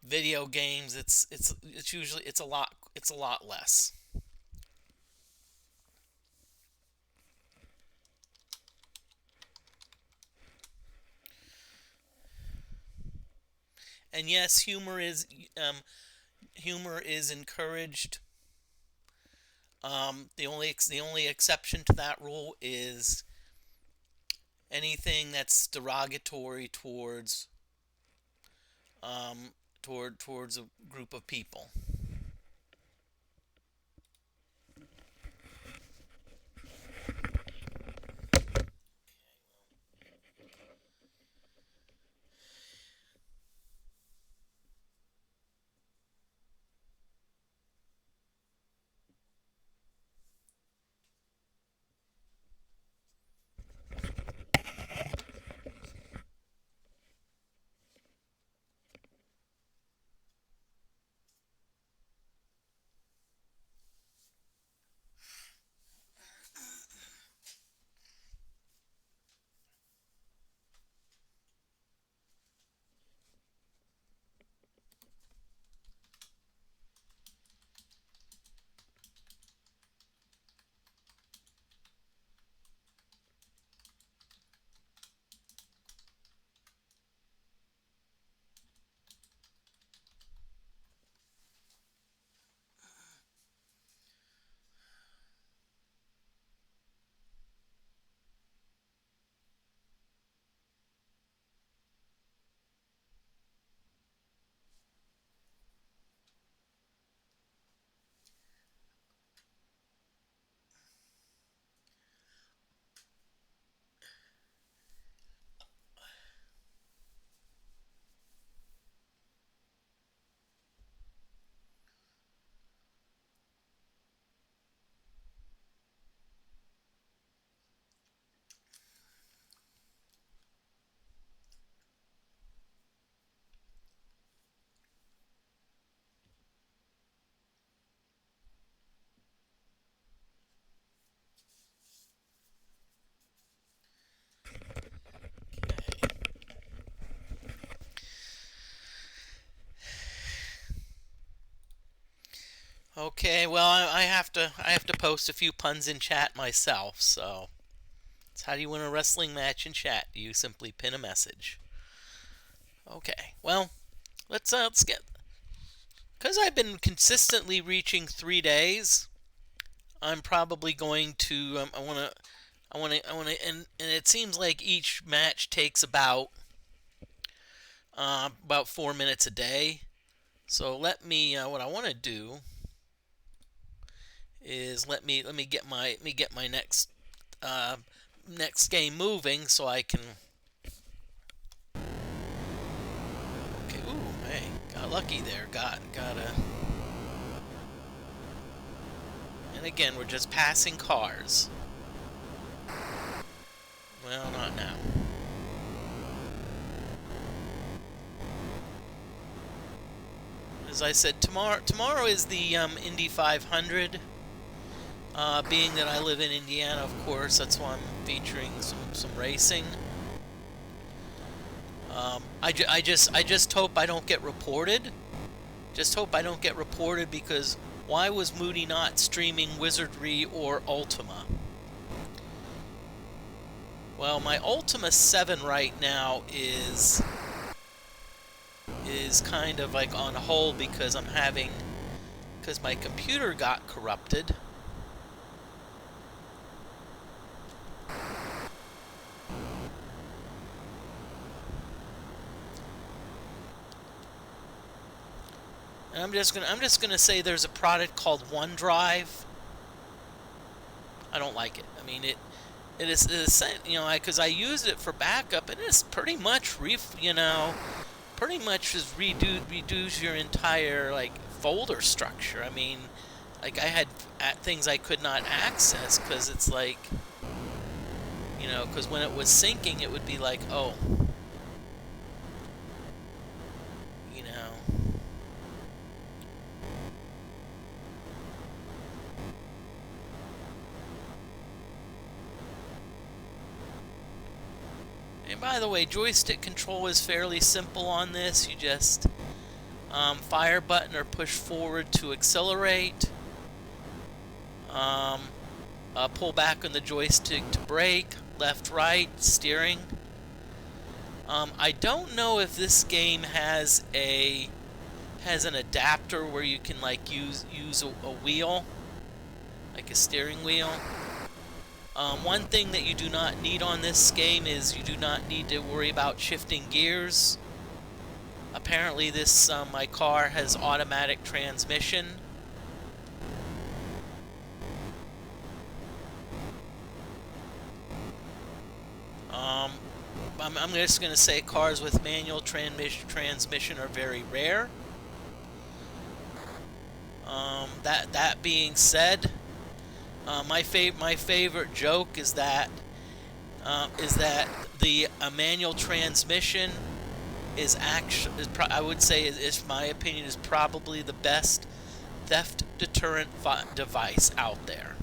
video games, it's usually it's a lot less. And yes, humor is encouraged. The only exception to that rule is anything that's derogatory um, towards a group of people. Okay, well, I have to post a few puns in chat myself. So, it's how do you win a wrestling match in chat? You simply pin a message. Okay, well, let's get, because I've been consistently reaching 3 days. I'm probably going to and it seems like each match takes about 4 minutes a day. So what I want to do is let me get my uh, next game moving so I can. Okay, ooh, hey, got lucky there. Gotta. And again, we're just passing cars. Well, not now. As I said, tomorrow is the Indy 500. Being that I live in Indiana, of course, that's why I'm featuring some racing. I just hope I don't get reported. Just hope I don't get reported because why was Moody not streaming Wizardry or Ultima? Well, my Ultima 7 right now is kind of like on hold because because my computer got corrupted. And I'm just gonna say there's a product called OneDrive. I don't like it. I mean it is because I used it for backup and it's pretty much pretty much just reduce your entire like folder structure. I mean, like I had things I could not access because it's like because when it was syncing it would be like, oh, you know. And by the way, joystick control is fairly simple on this. You just fire button or push forward to accelerate. Pull back on the joystick to brake. Left, right, steering. I don't know if this game has an adapter where you can like use a wheel. like a steering wheel. One thing that you do not need on this game is you do not need to worry about shifting gears. Apparently this my car has automatic transmission. I'm just going to say cars with manual transmission are very rare. That being said, my favorite joke is that the manual transmission is actually, I would say, is my opinion, is probably the best theft deterrent device out there.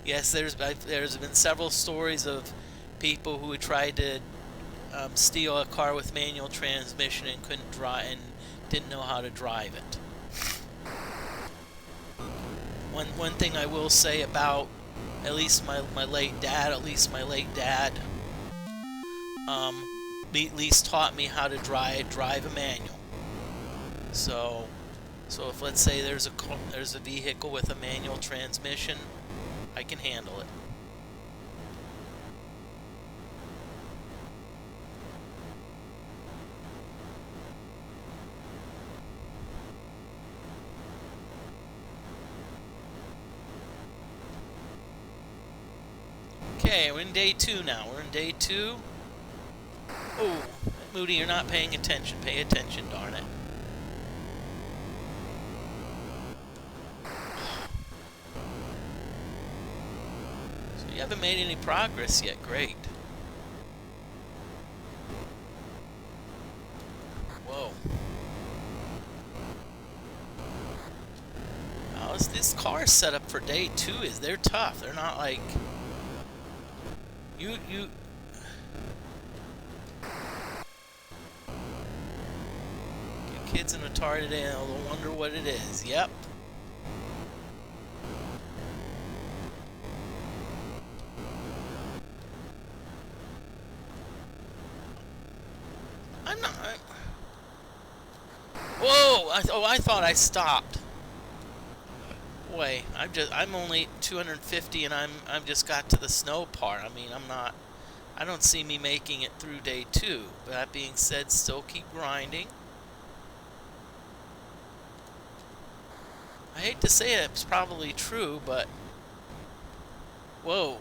Yes, there's been several stories of people who tried to steal a car with manual transmission and couldn't drive and didn't know how to drive it. One thing I will say about at least my late dad, at least taught me how to drive a manual. So if, let's say, there's a vehicle with a manual transmission, I can handle it. Okay, we're in day 2 now. We're in day 2. Oh, Moody, you're not paying attention. Pay attention, darn it. So you haven't made any progress yet. Great. Whoa. How is this car set up for day 2? They're tough. They're not like... You give kids an Atari today and they'll wonder what it is. Yep. I'm not... Whoa! I thought I stopped. Boy, I'm only 250 and I'm just got to the snow part. I mean, I don't see me making it through day 2. But that being said, still keep grinding. I hate to say it's probably true, but whoa.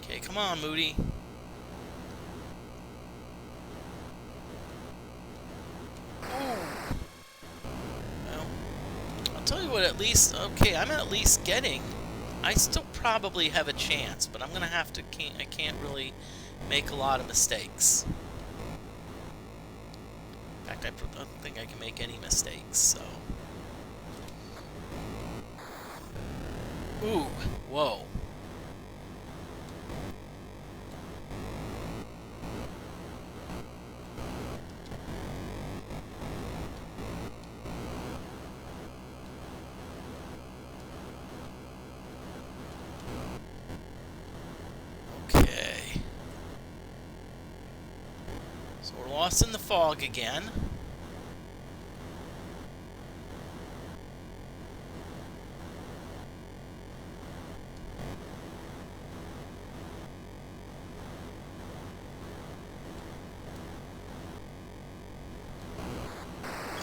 Okay, come on, Moody. Ooh. Well, I'll tell you what, at least, okay, I'm at least getting... I still probably have a chance, but I'm going to have to... I can't really make a lot of mistakes. In fact, I don't think I can make any mistakes, so... Ooh, whoa. So we're lost in the fog again.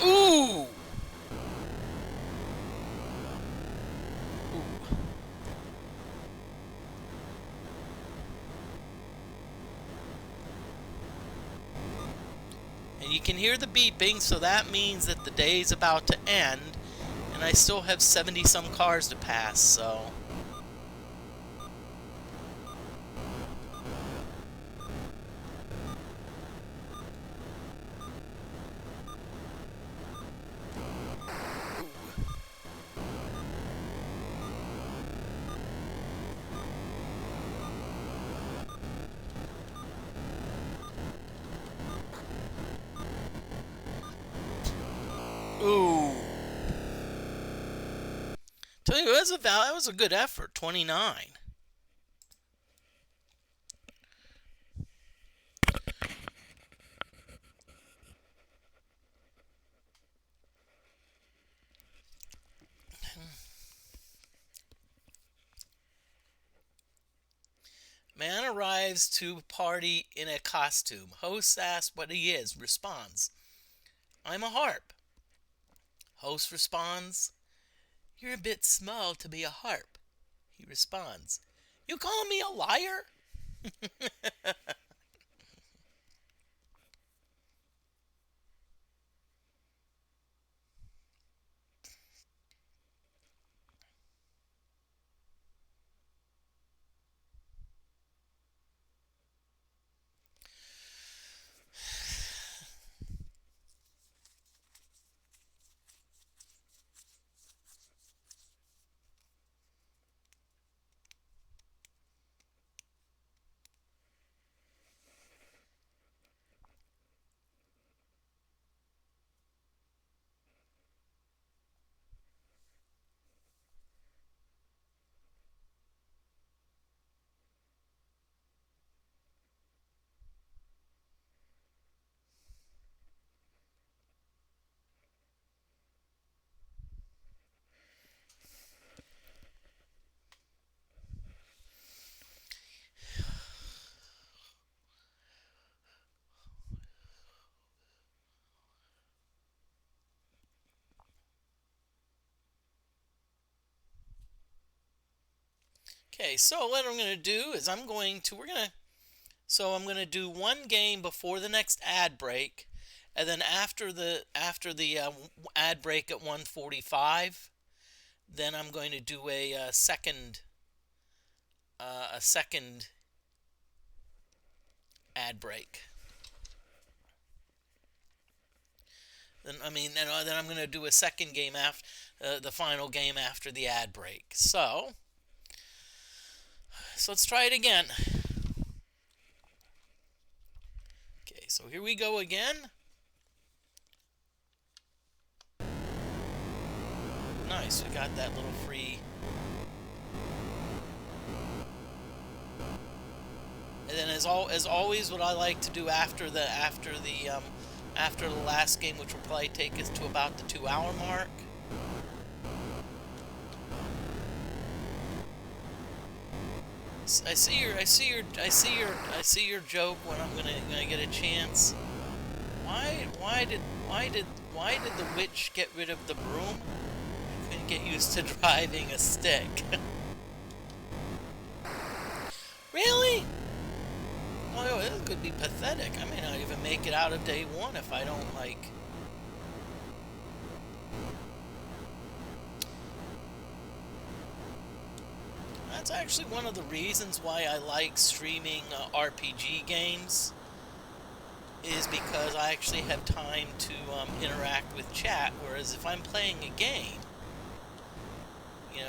Ooh! And you can hear the beeping, so that means that the day's about to end, and I still have 70-some cars to pass, so... Tell you, that was a good effort. 29. Man arrives to party in a costume. Host asks what he is. Responds, I'm a harp. Host responds, You're a bit small to be a harp. He responds, You call me a liar? Okay, so what I'm going to do is I'm going to do one game before the next ad break, and then after the ad break at 1:45, then I'm going to do a second ad break. Then I'm going to do a second game after the final game after the ad break. So let's try it again. Okay, so here we go again. Nice, we got that little free. And then as always, what I like to do after the last game, which will probably take us to about the 2-hour mark. I see your joke when I'm gonna get a chance. Why did the witch get rid of the broom? Couldn't get used to driving a stick. Really? Oh, this could be pathetic. I may not even make it out of day one if I don't like. That's actually one of the reasons why I like streaming RPG games, is because I actually have time to interact with chat, whereas if I'm playing a game,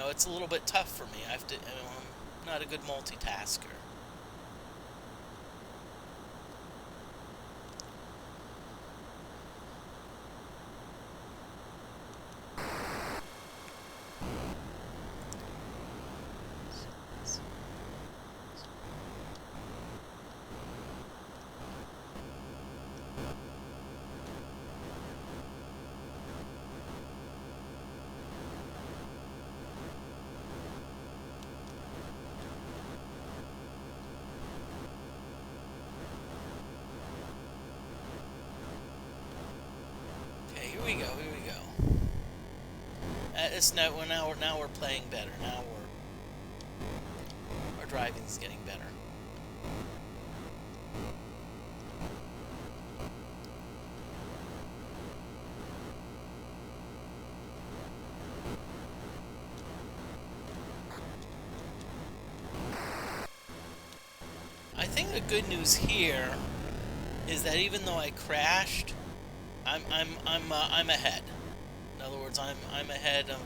it's a little bit tough for me. I'm not a good multitasker. Here we go. Now we're playing better. Now our driving's getting better. I think the good news here is that even though I crashed, I'm ahead. In other words, I'm ahead of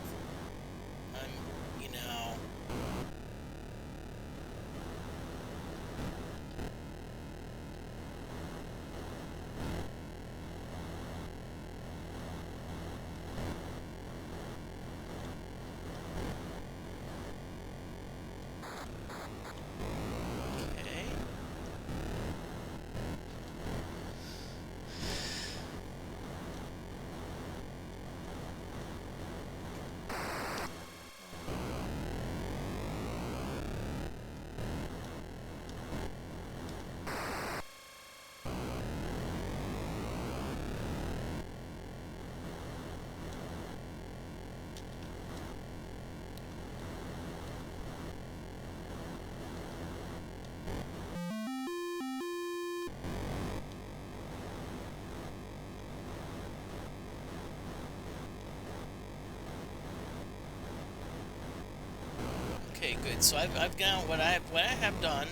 good. So I've got what I have done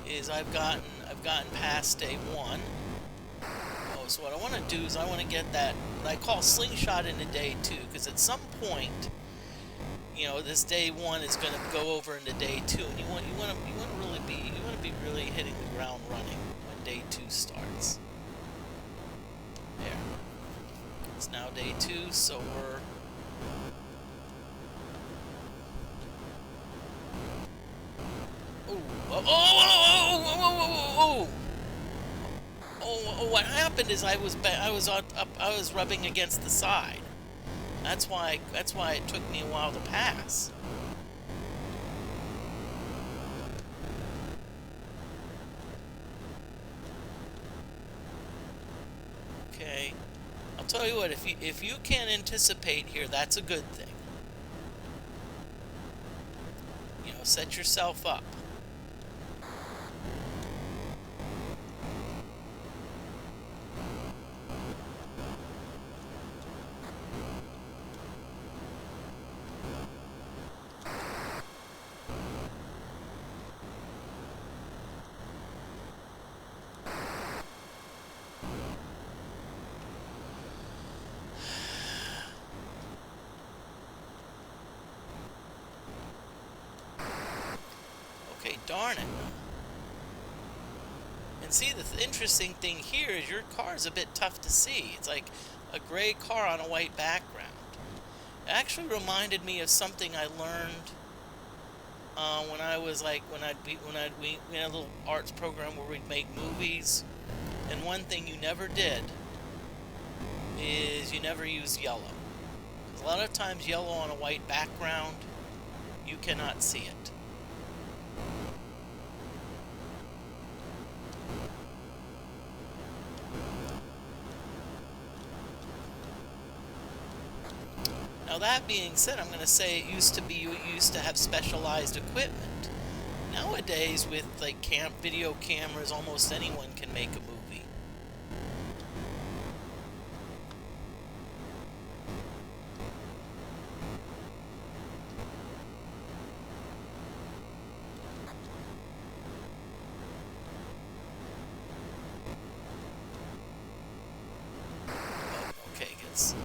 is I've gotten past day one. Oh, so what I want to do is I want to get that what I call slingshot into day two, because at some point, this day one is going to go over into day two, and you want to be really hitting the ground running when day two starts. There. It's now day two, so we're what happened is I was rubbing against the side. That's why it took me a while to pass. Okay. I'll tell you what, if you can anticipate here, that's a good thing. Set yourself up. Okay, darn it. And see, the interesting thing here is your car is a bit tough to see. It's like a gray car on a white background. It actually reminded me of something I learned when I was like we had a little arts program where we'd make movies, and one thing you never did is you never use yellow. 'Cause a lot of times yellow on a white background, you cannot see it. Now that being said, I'm going to say it used to have specialized equipment. Nowadays, with like video cameras, almost anyone can make a movie. Oh, okay, gets.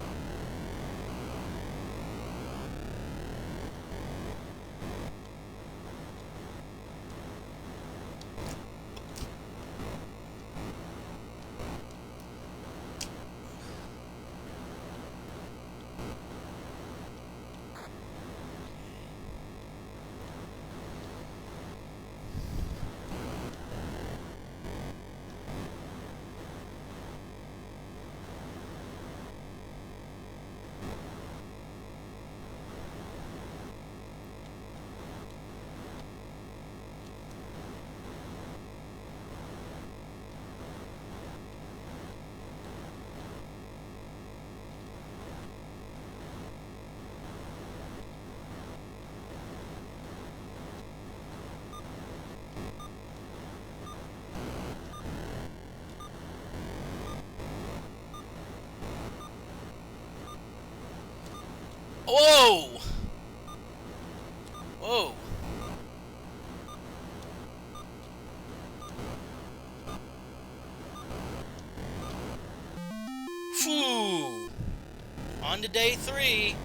Whoa! Whoa! Phew! On to day 3.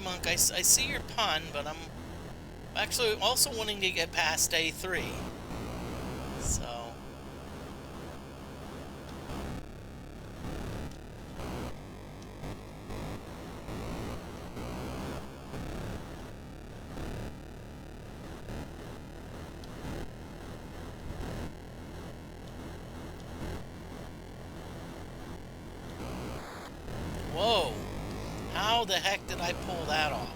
Monk, I see your pun, but I'm actually also wanting to get past day 3. So. Whoa. How the heck did I pull that off?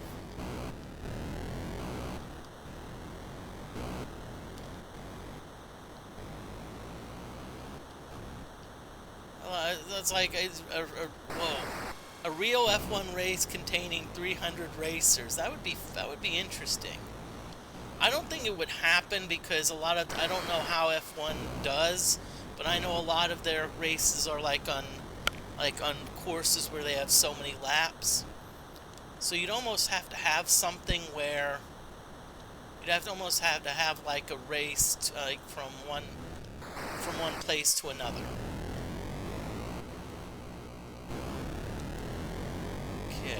That's like whoa, a real F1 race containing 300 racers. That would be interesting. I don't think it would happen because I don't know how F1 does, but I know a lot of their races are like on courses where they have so many laps. So you'd almost have to have something where you'd have to almost have to have like a race like from one place to another. Okay.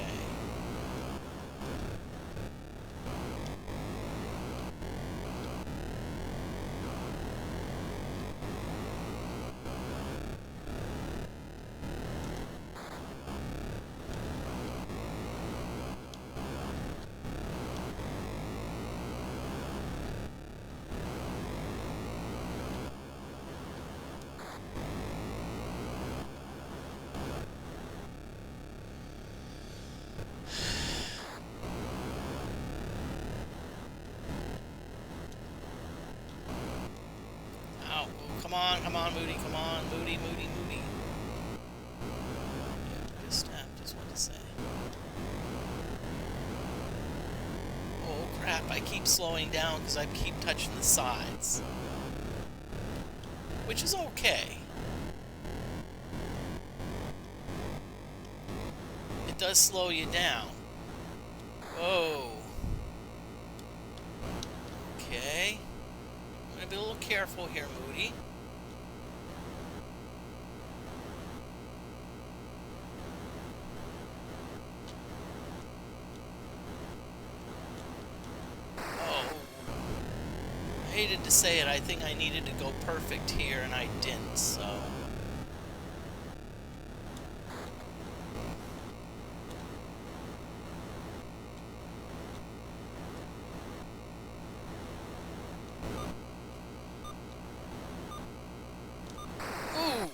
Ow. Oh, come on, Moody, come on, Moody, Moody, Moody. Yeah, just want to say. Oh crap, I keep slowing down because I keep touching the sides. Which is okay. It does slow you down. Whoa. Okay. I'm going to be a little careful here, Moody. Oh. I hated to say it. I think I needed to go perfect here, and I didn't, so... Ooh!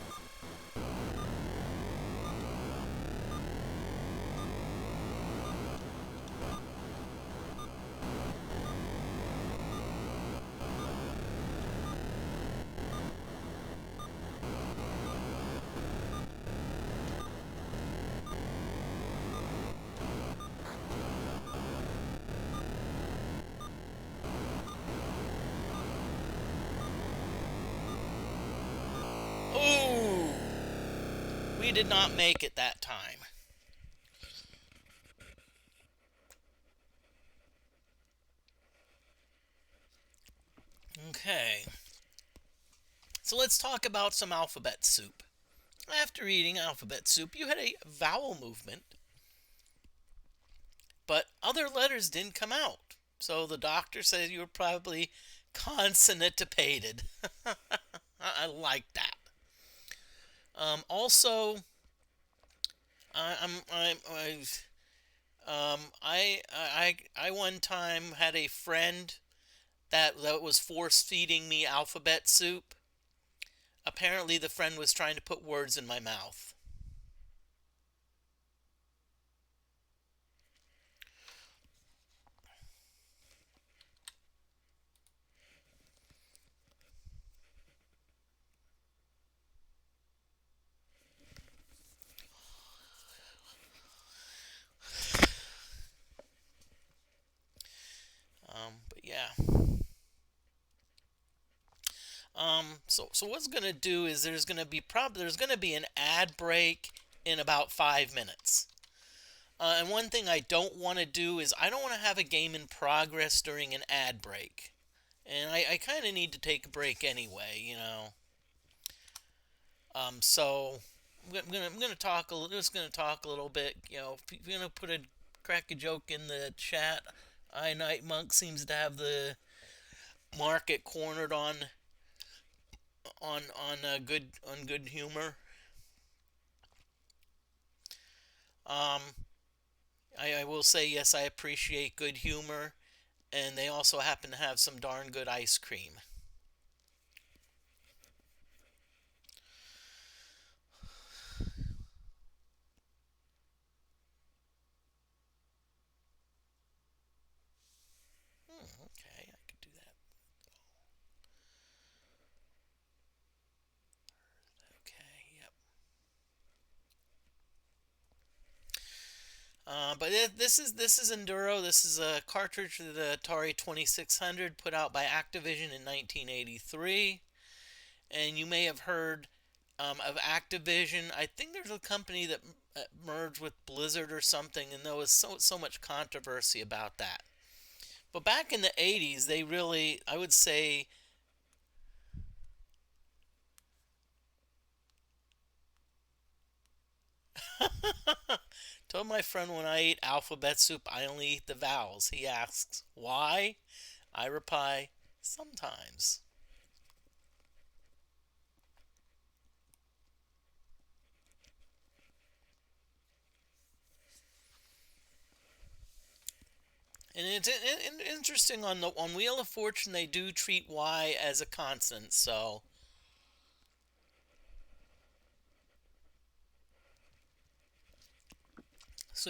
Ooh! We did not make it that time. Okay. So let's talk about some alphabet soup. After eating alphabet soup, you had a vowel movement, but other letters didn't come out. So the doctor said you were probably consonantipated. I like that. Also, I one time had a friend that was force feeding me alphabet soup. Apparently, the friend was trying to put words in my mouth. But yeah. So what's gonna do is there's gonna be an ad break in about 5 minutes. And one thing I don't want to do is I don't want to have a game in progress during an ad break. And I kind of need to take a break anyway. So I'm gonna talk just gonna talk a little bit. If you're gonna crack a joke in the chat. I Night Monk seems to have the market cornered on good humor. Um, I will say yes, I appreciate good humor, and they also happen to have some darn good ice cream. Okay, I could do that. Okay, yep. But this is Enduro. This is a cartridge of the Atari 2600 put out by Activision in 1983. And you may have heard of Activision. I think there's a company that merged with Blizzard or something, and there was so much controversy about that. But back in the 80s, they really, I would say, told my friend when I eat alphabet soup, I only eat the vowels. He asks, why? I reply, sometimes. And it's interesting on Wheel of Fortune they do treat Y as a constant, so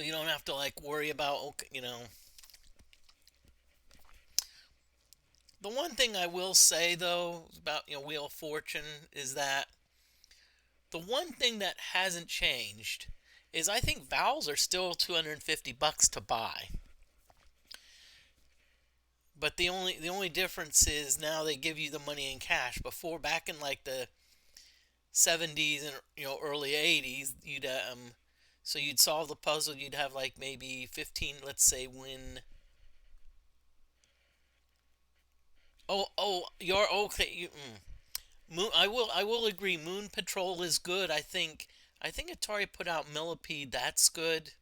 you don't have to like worry about The one thing I will say though about Wheel of Fortune is that the one thing that hasn't changed is I think vowels are still $250 to buy. But the only difference is now they give you the money in cash. Before, back in like the 70s and early 80s, you'd solve the puzzle. You'd have like maybe 15, let's say, win. You're okay. Moon. I will agree. Moon Patrol is good. I think Atari put out Millipede. That's good.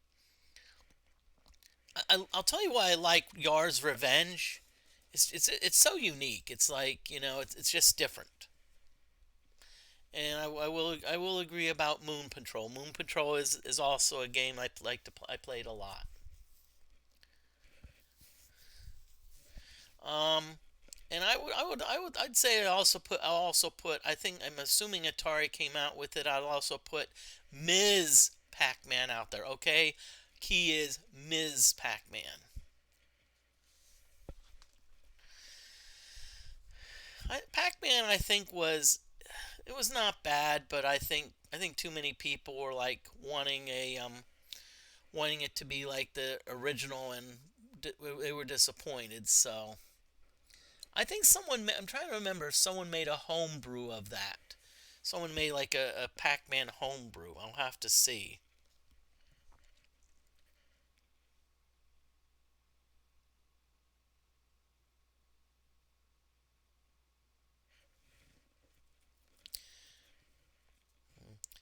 I'll tell you why I like Yar's Revenge. It's so unique. It's like it's just different. And I will agree about Moon Patrol. Moon Patrol is also a game I like to play. I played a lot. Um, and I'd say I'll also put. I'm assuming Atari came out with it. I'll also put Ms. Pac-Man out there. Okay, key is Ms. Pac-Man. Pac-Man, I think it was not bad, but I think too many people were like wanting it to be like the original, and they were disappointed. So I think I'm trying to remember if someone made a homebrew of that. Someone made like a Pac-Man homebrew. I'll have to see.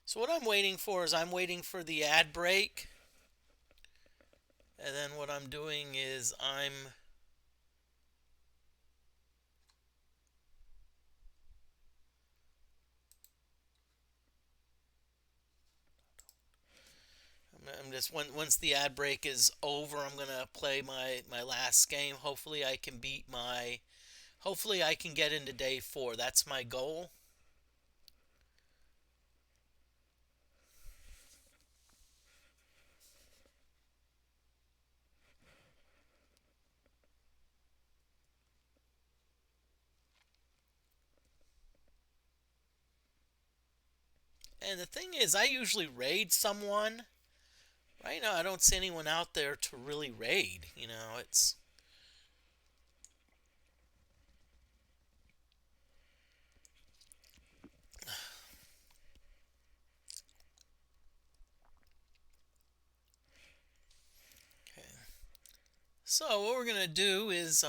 So what I'm waiting for is I'm waiting for the ad break, and then what I'm doing is I'm just once the ad break is over, I'm gonna play my last game. Hopefully I can get into day four. That's my goal. And the thing is, I usually raid someone. Right now, I don't see anyone out there to really raid. It's okay. So what we're gonna do is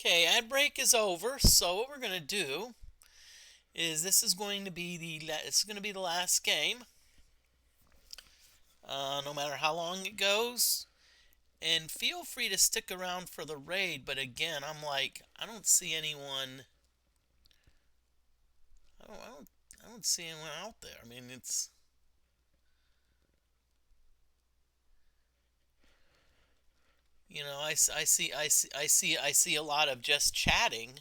Okay, ad break is over. So what we're gonna do is this is going to be the last game. No matter how long it goes, and feel free to stick around for the raid. But again, I'm like, I don't see anyone. I don't see anyone out there. I mean, it's. I see a lot of just chatting,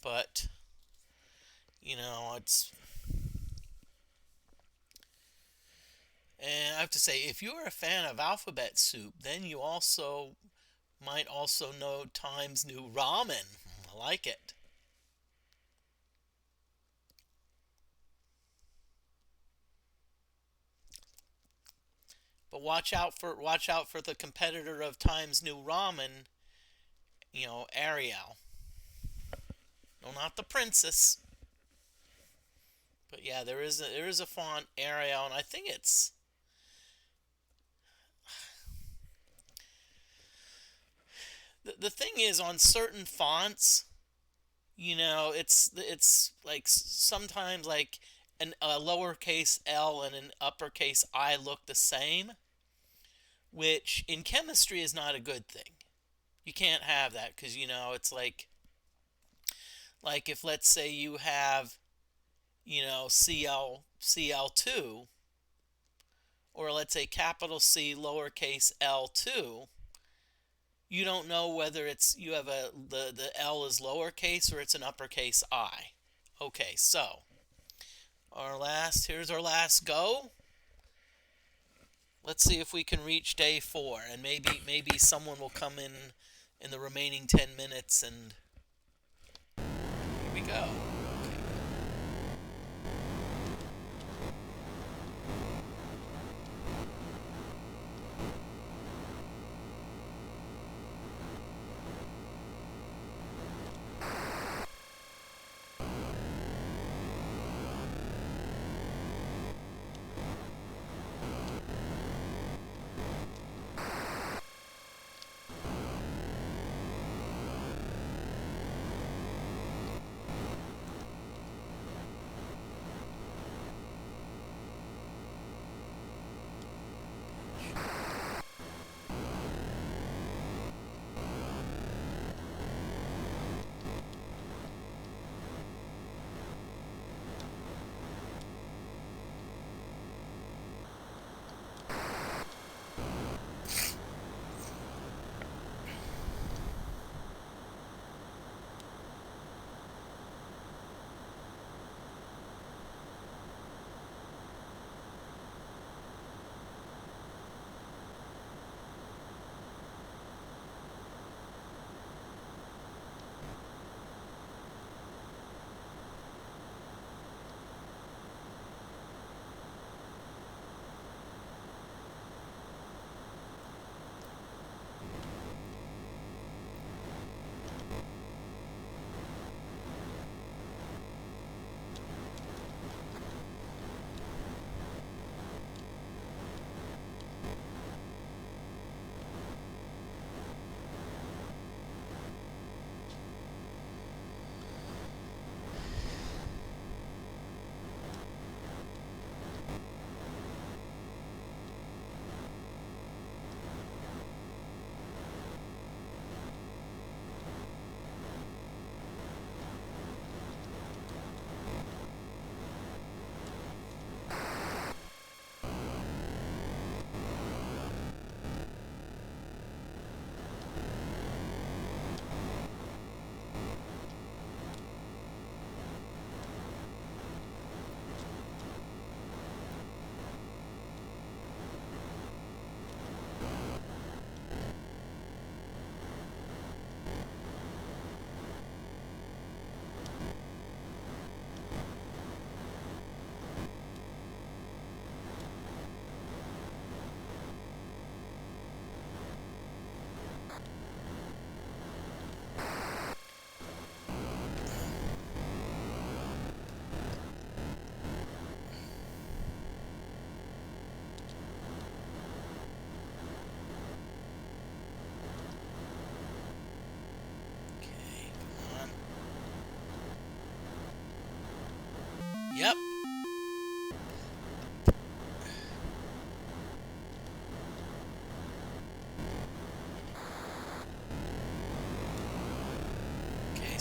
but it's. And I have to say, if you're a fan of Alphabet Soup, then you also might also know Time's New Ramen. I like it. But watch out for the competitor of Time's New Ramen, Ariel. No, not the princess. But yeah, there is a font Ariel, and I think it's the thing is on certain fonts, it's like sometimes like a lowercase L and an uppercase I look the same, which in chemistry is not a good thing. You can't have that because it's like if let's say you have Cl2, or let's say capital C lowercase L2, you don't know whether you have the L is lowercase or it's an uppercase I. Okay, so here's our last go. Let's see if we can reach day 4, and maybe someone will come in the remaining 10 minutes, and here we go.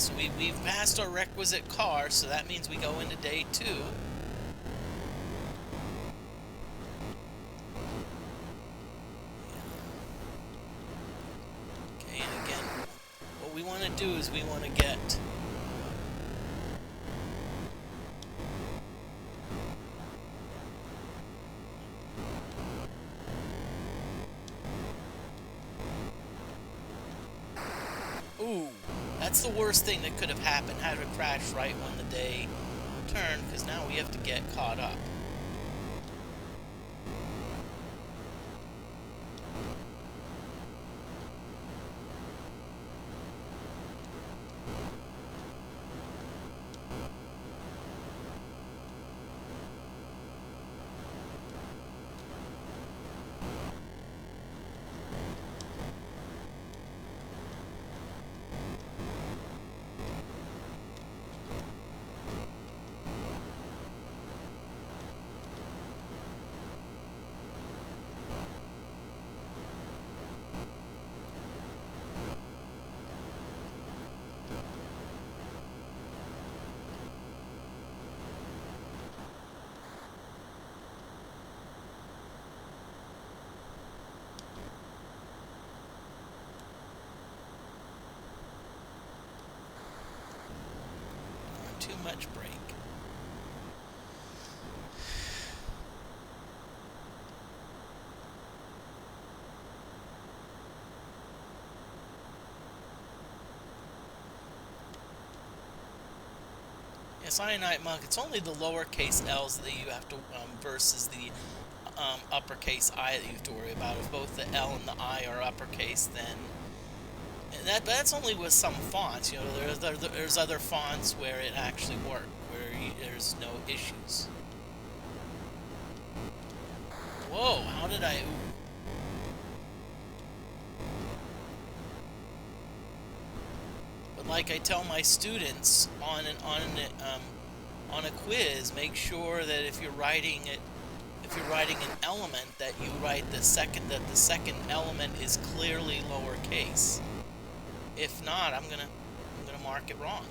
So we've passed our requisite car, so that means we go into day 2. Okay, and again, what we want to do is we want to get... Ooh, that's the worst thing that could have happened. Had it crash right when the day turned, because now we have to get caught up. Too much brake. Yeah, Cyanide Monk, it's only the lowercase L's that you have to, versus the uppercase I that you have to worry about. If both the L and the I are uppercase, then... And that's only with some fonts. You know, there's other fonts where it actually works, where there's no issues. Whoa! How did I? Ooh. But like I tell my students on a quiz, make sure that if you're writing an element, that you write the second element is clearly lowercase. If not, I'm gonna mark it wrong.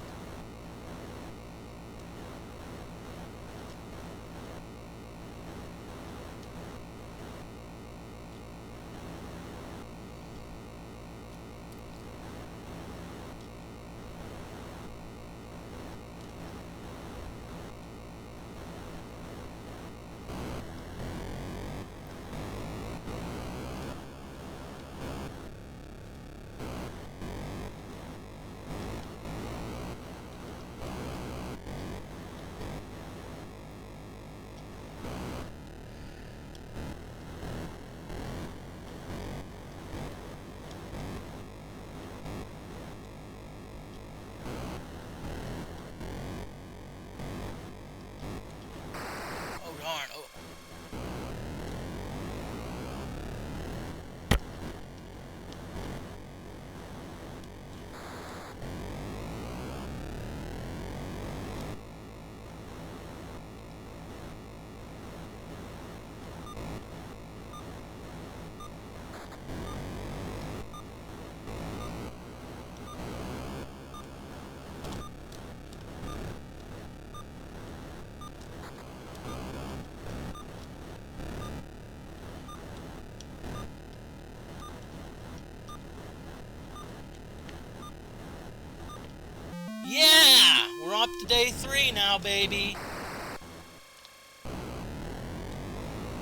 Yeah! We're up to day 3 now, baby.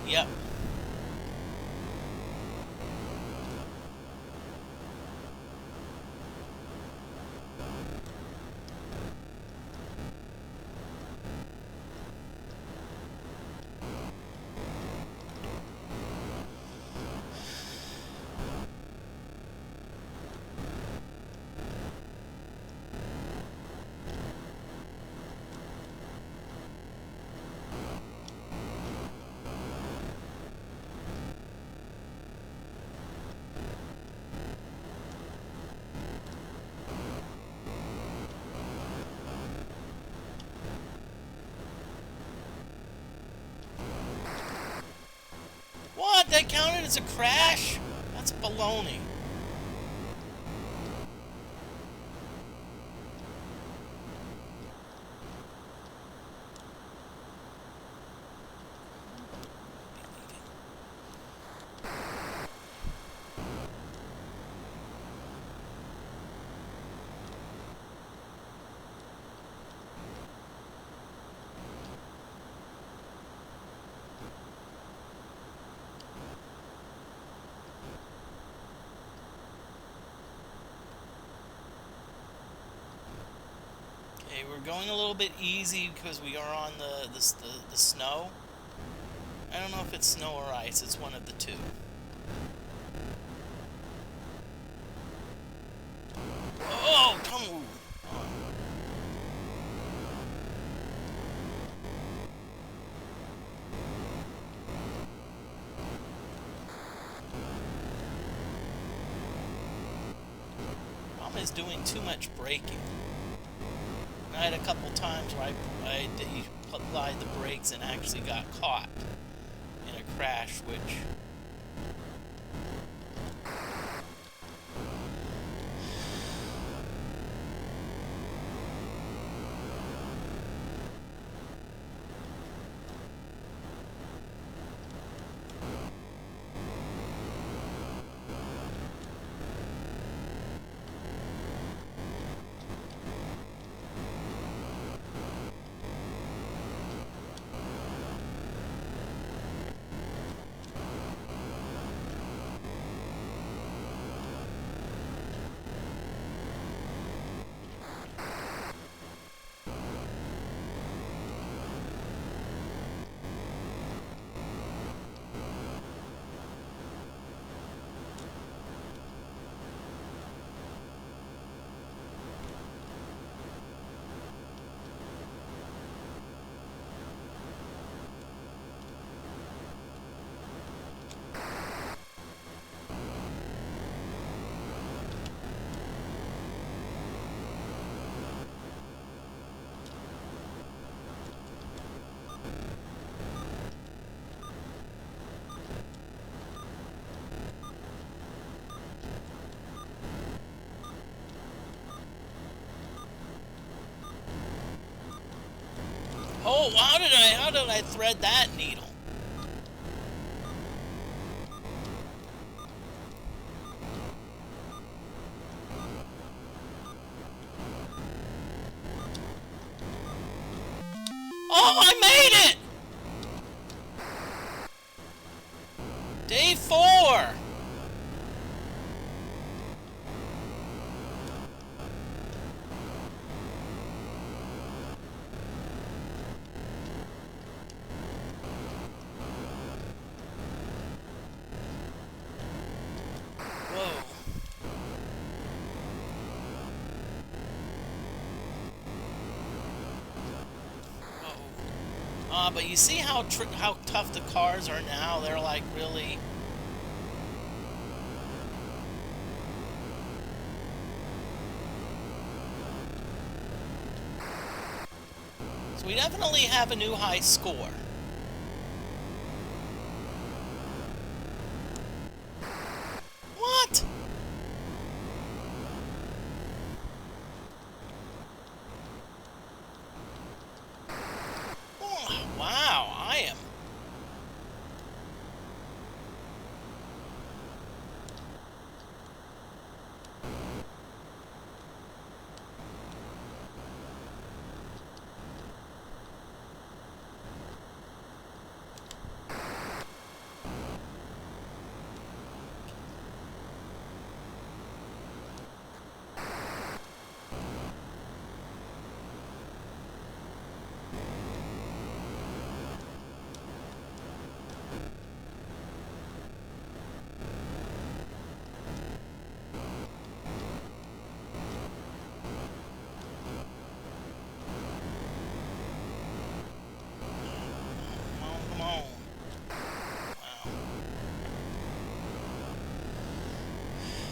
Yep. What? That counted as a crash? That's baloney. Okay, we're going a little bit easy because we are on the snow. I don't know if it's snow or ice. It's one of the two. Oh, come on. Mom is doing too much braking. I had a couple times where I applied the brakes and actually got caught in a crash, which... Oh, how did I thread that needle? Oh, I made it! Day 4! Whoa. But you see how tough the cars are now? They're like really... So we definitely have a new high score. What? Oh, wow, I am... Come on. Wow.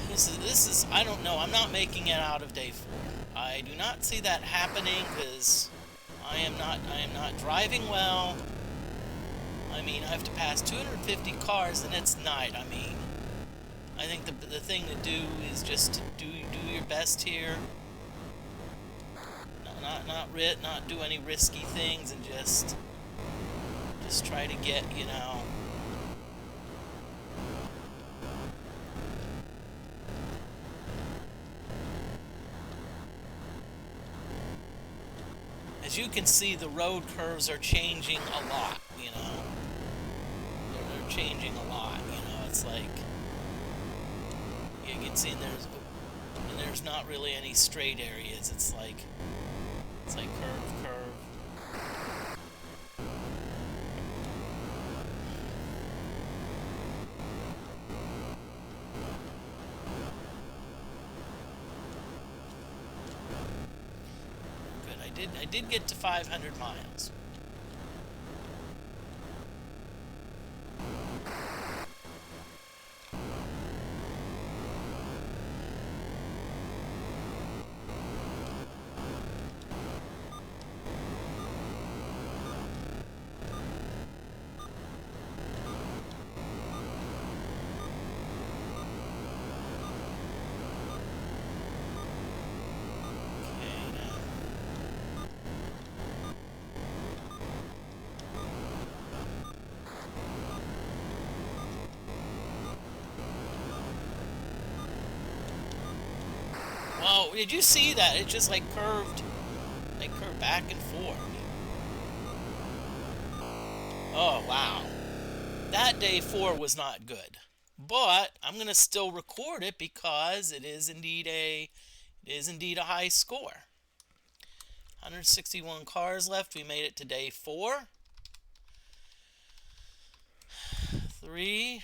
This is, I don't know, I'm not making it out of day 4. I do not see that happening because I am not driving well. I mean, I have to pass 250 cars and it's night. I mean, I think the thing to do is just to do your best here. Not do any risky things and just try to get, you know, as you can see, the road curves are changing a lot, you know. They're changing a lot, you know. It's like, you can see there's not really any straight areas. It's like I did get to 500 miles. Okay, now. Whoa, did you see that? It just like curved back and forth. Oh, wow. That day 4 was not good. But I'm going to still record it because it is indeed a high score. 161 cars left. We made it to day 4. 3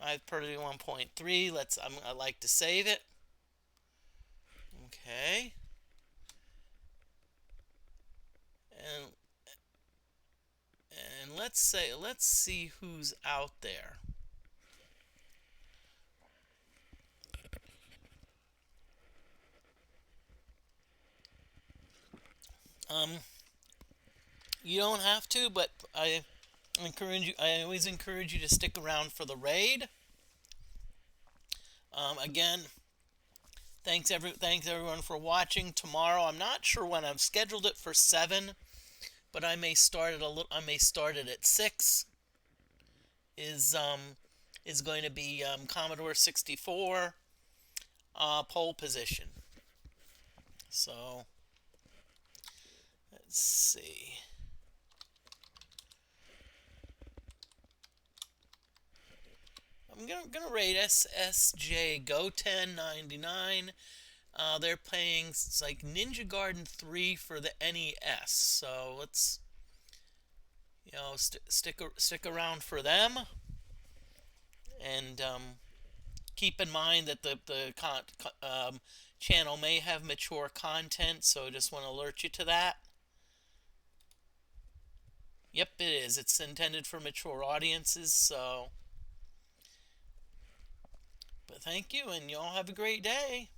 531.3. I like to save it. Okay. And let's see who's out there. Um you don't have to, but I always encourage you to stick around for the raid. Again, thanks everyone for watching. Tomorrow, I'm not sure when. I've scheduled it for 7, but I may start it at 6. Is going to be Commodore 64 pole position. So let's see. I'm gonna rate SSJ Go 1099. They're playing, it's like Ninja Garden 3 for the NES. So let's stick around for them, and keep in mind that the channel may have mature content. So I just want to alert you to that. Yep, it is. It's intended for mature audiences. So, but thank you, and y'all have a great day.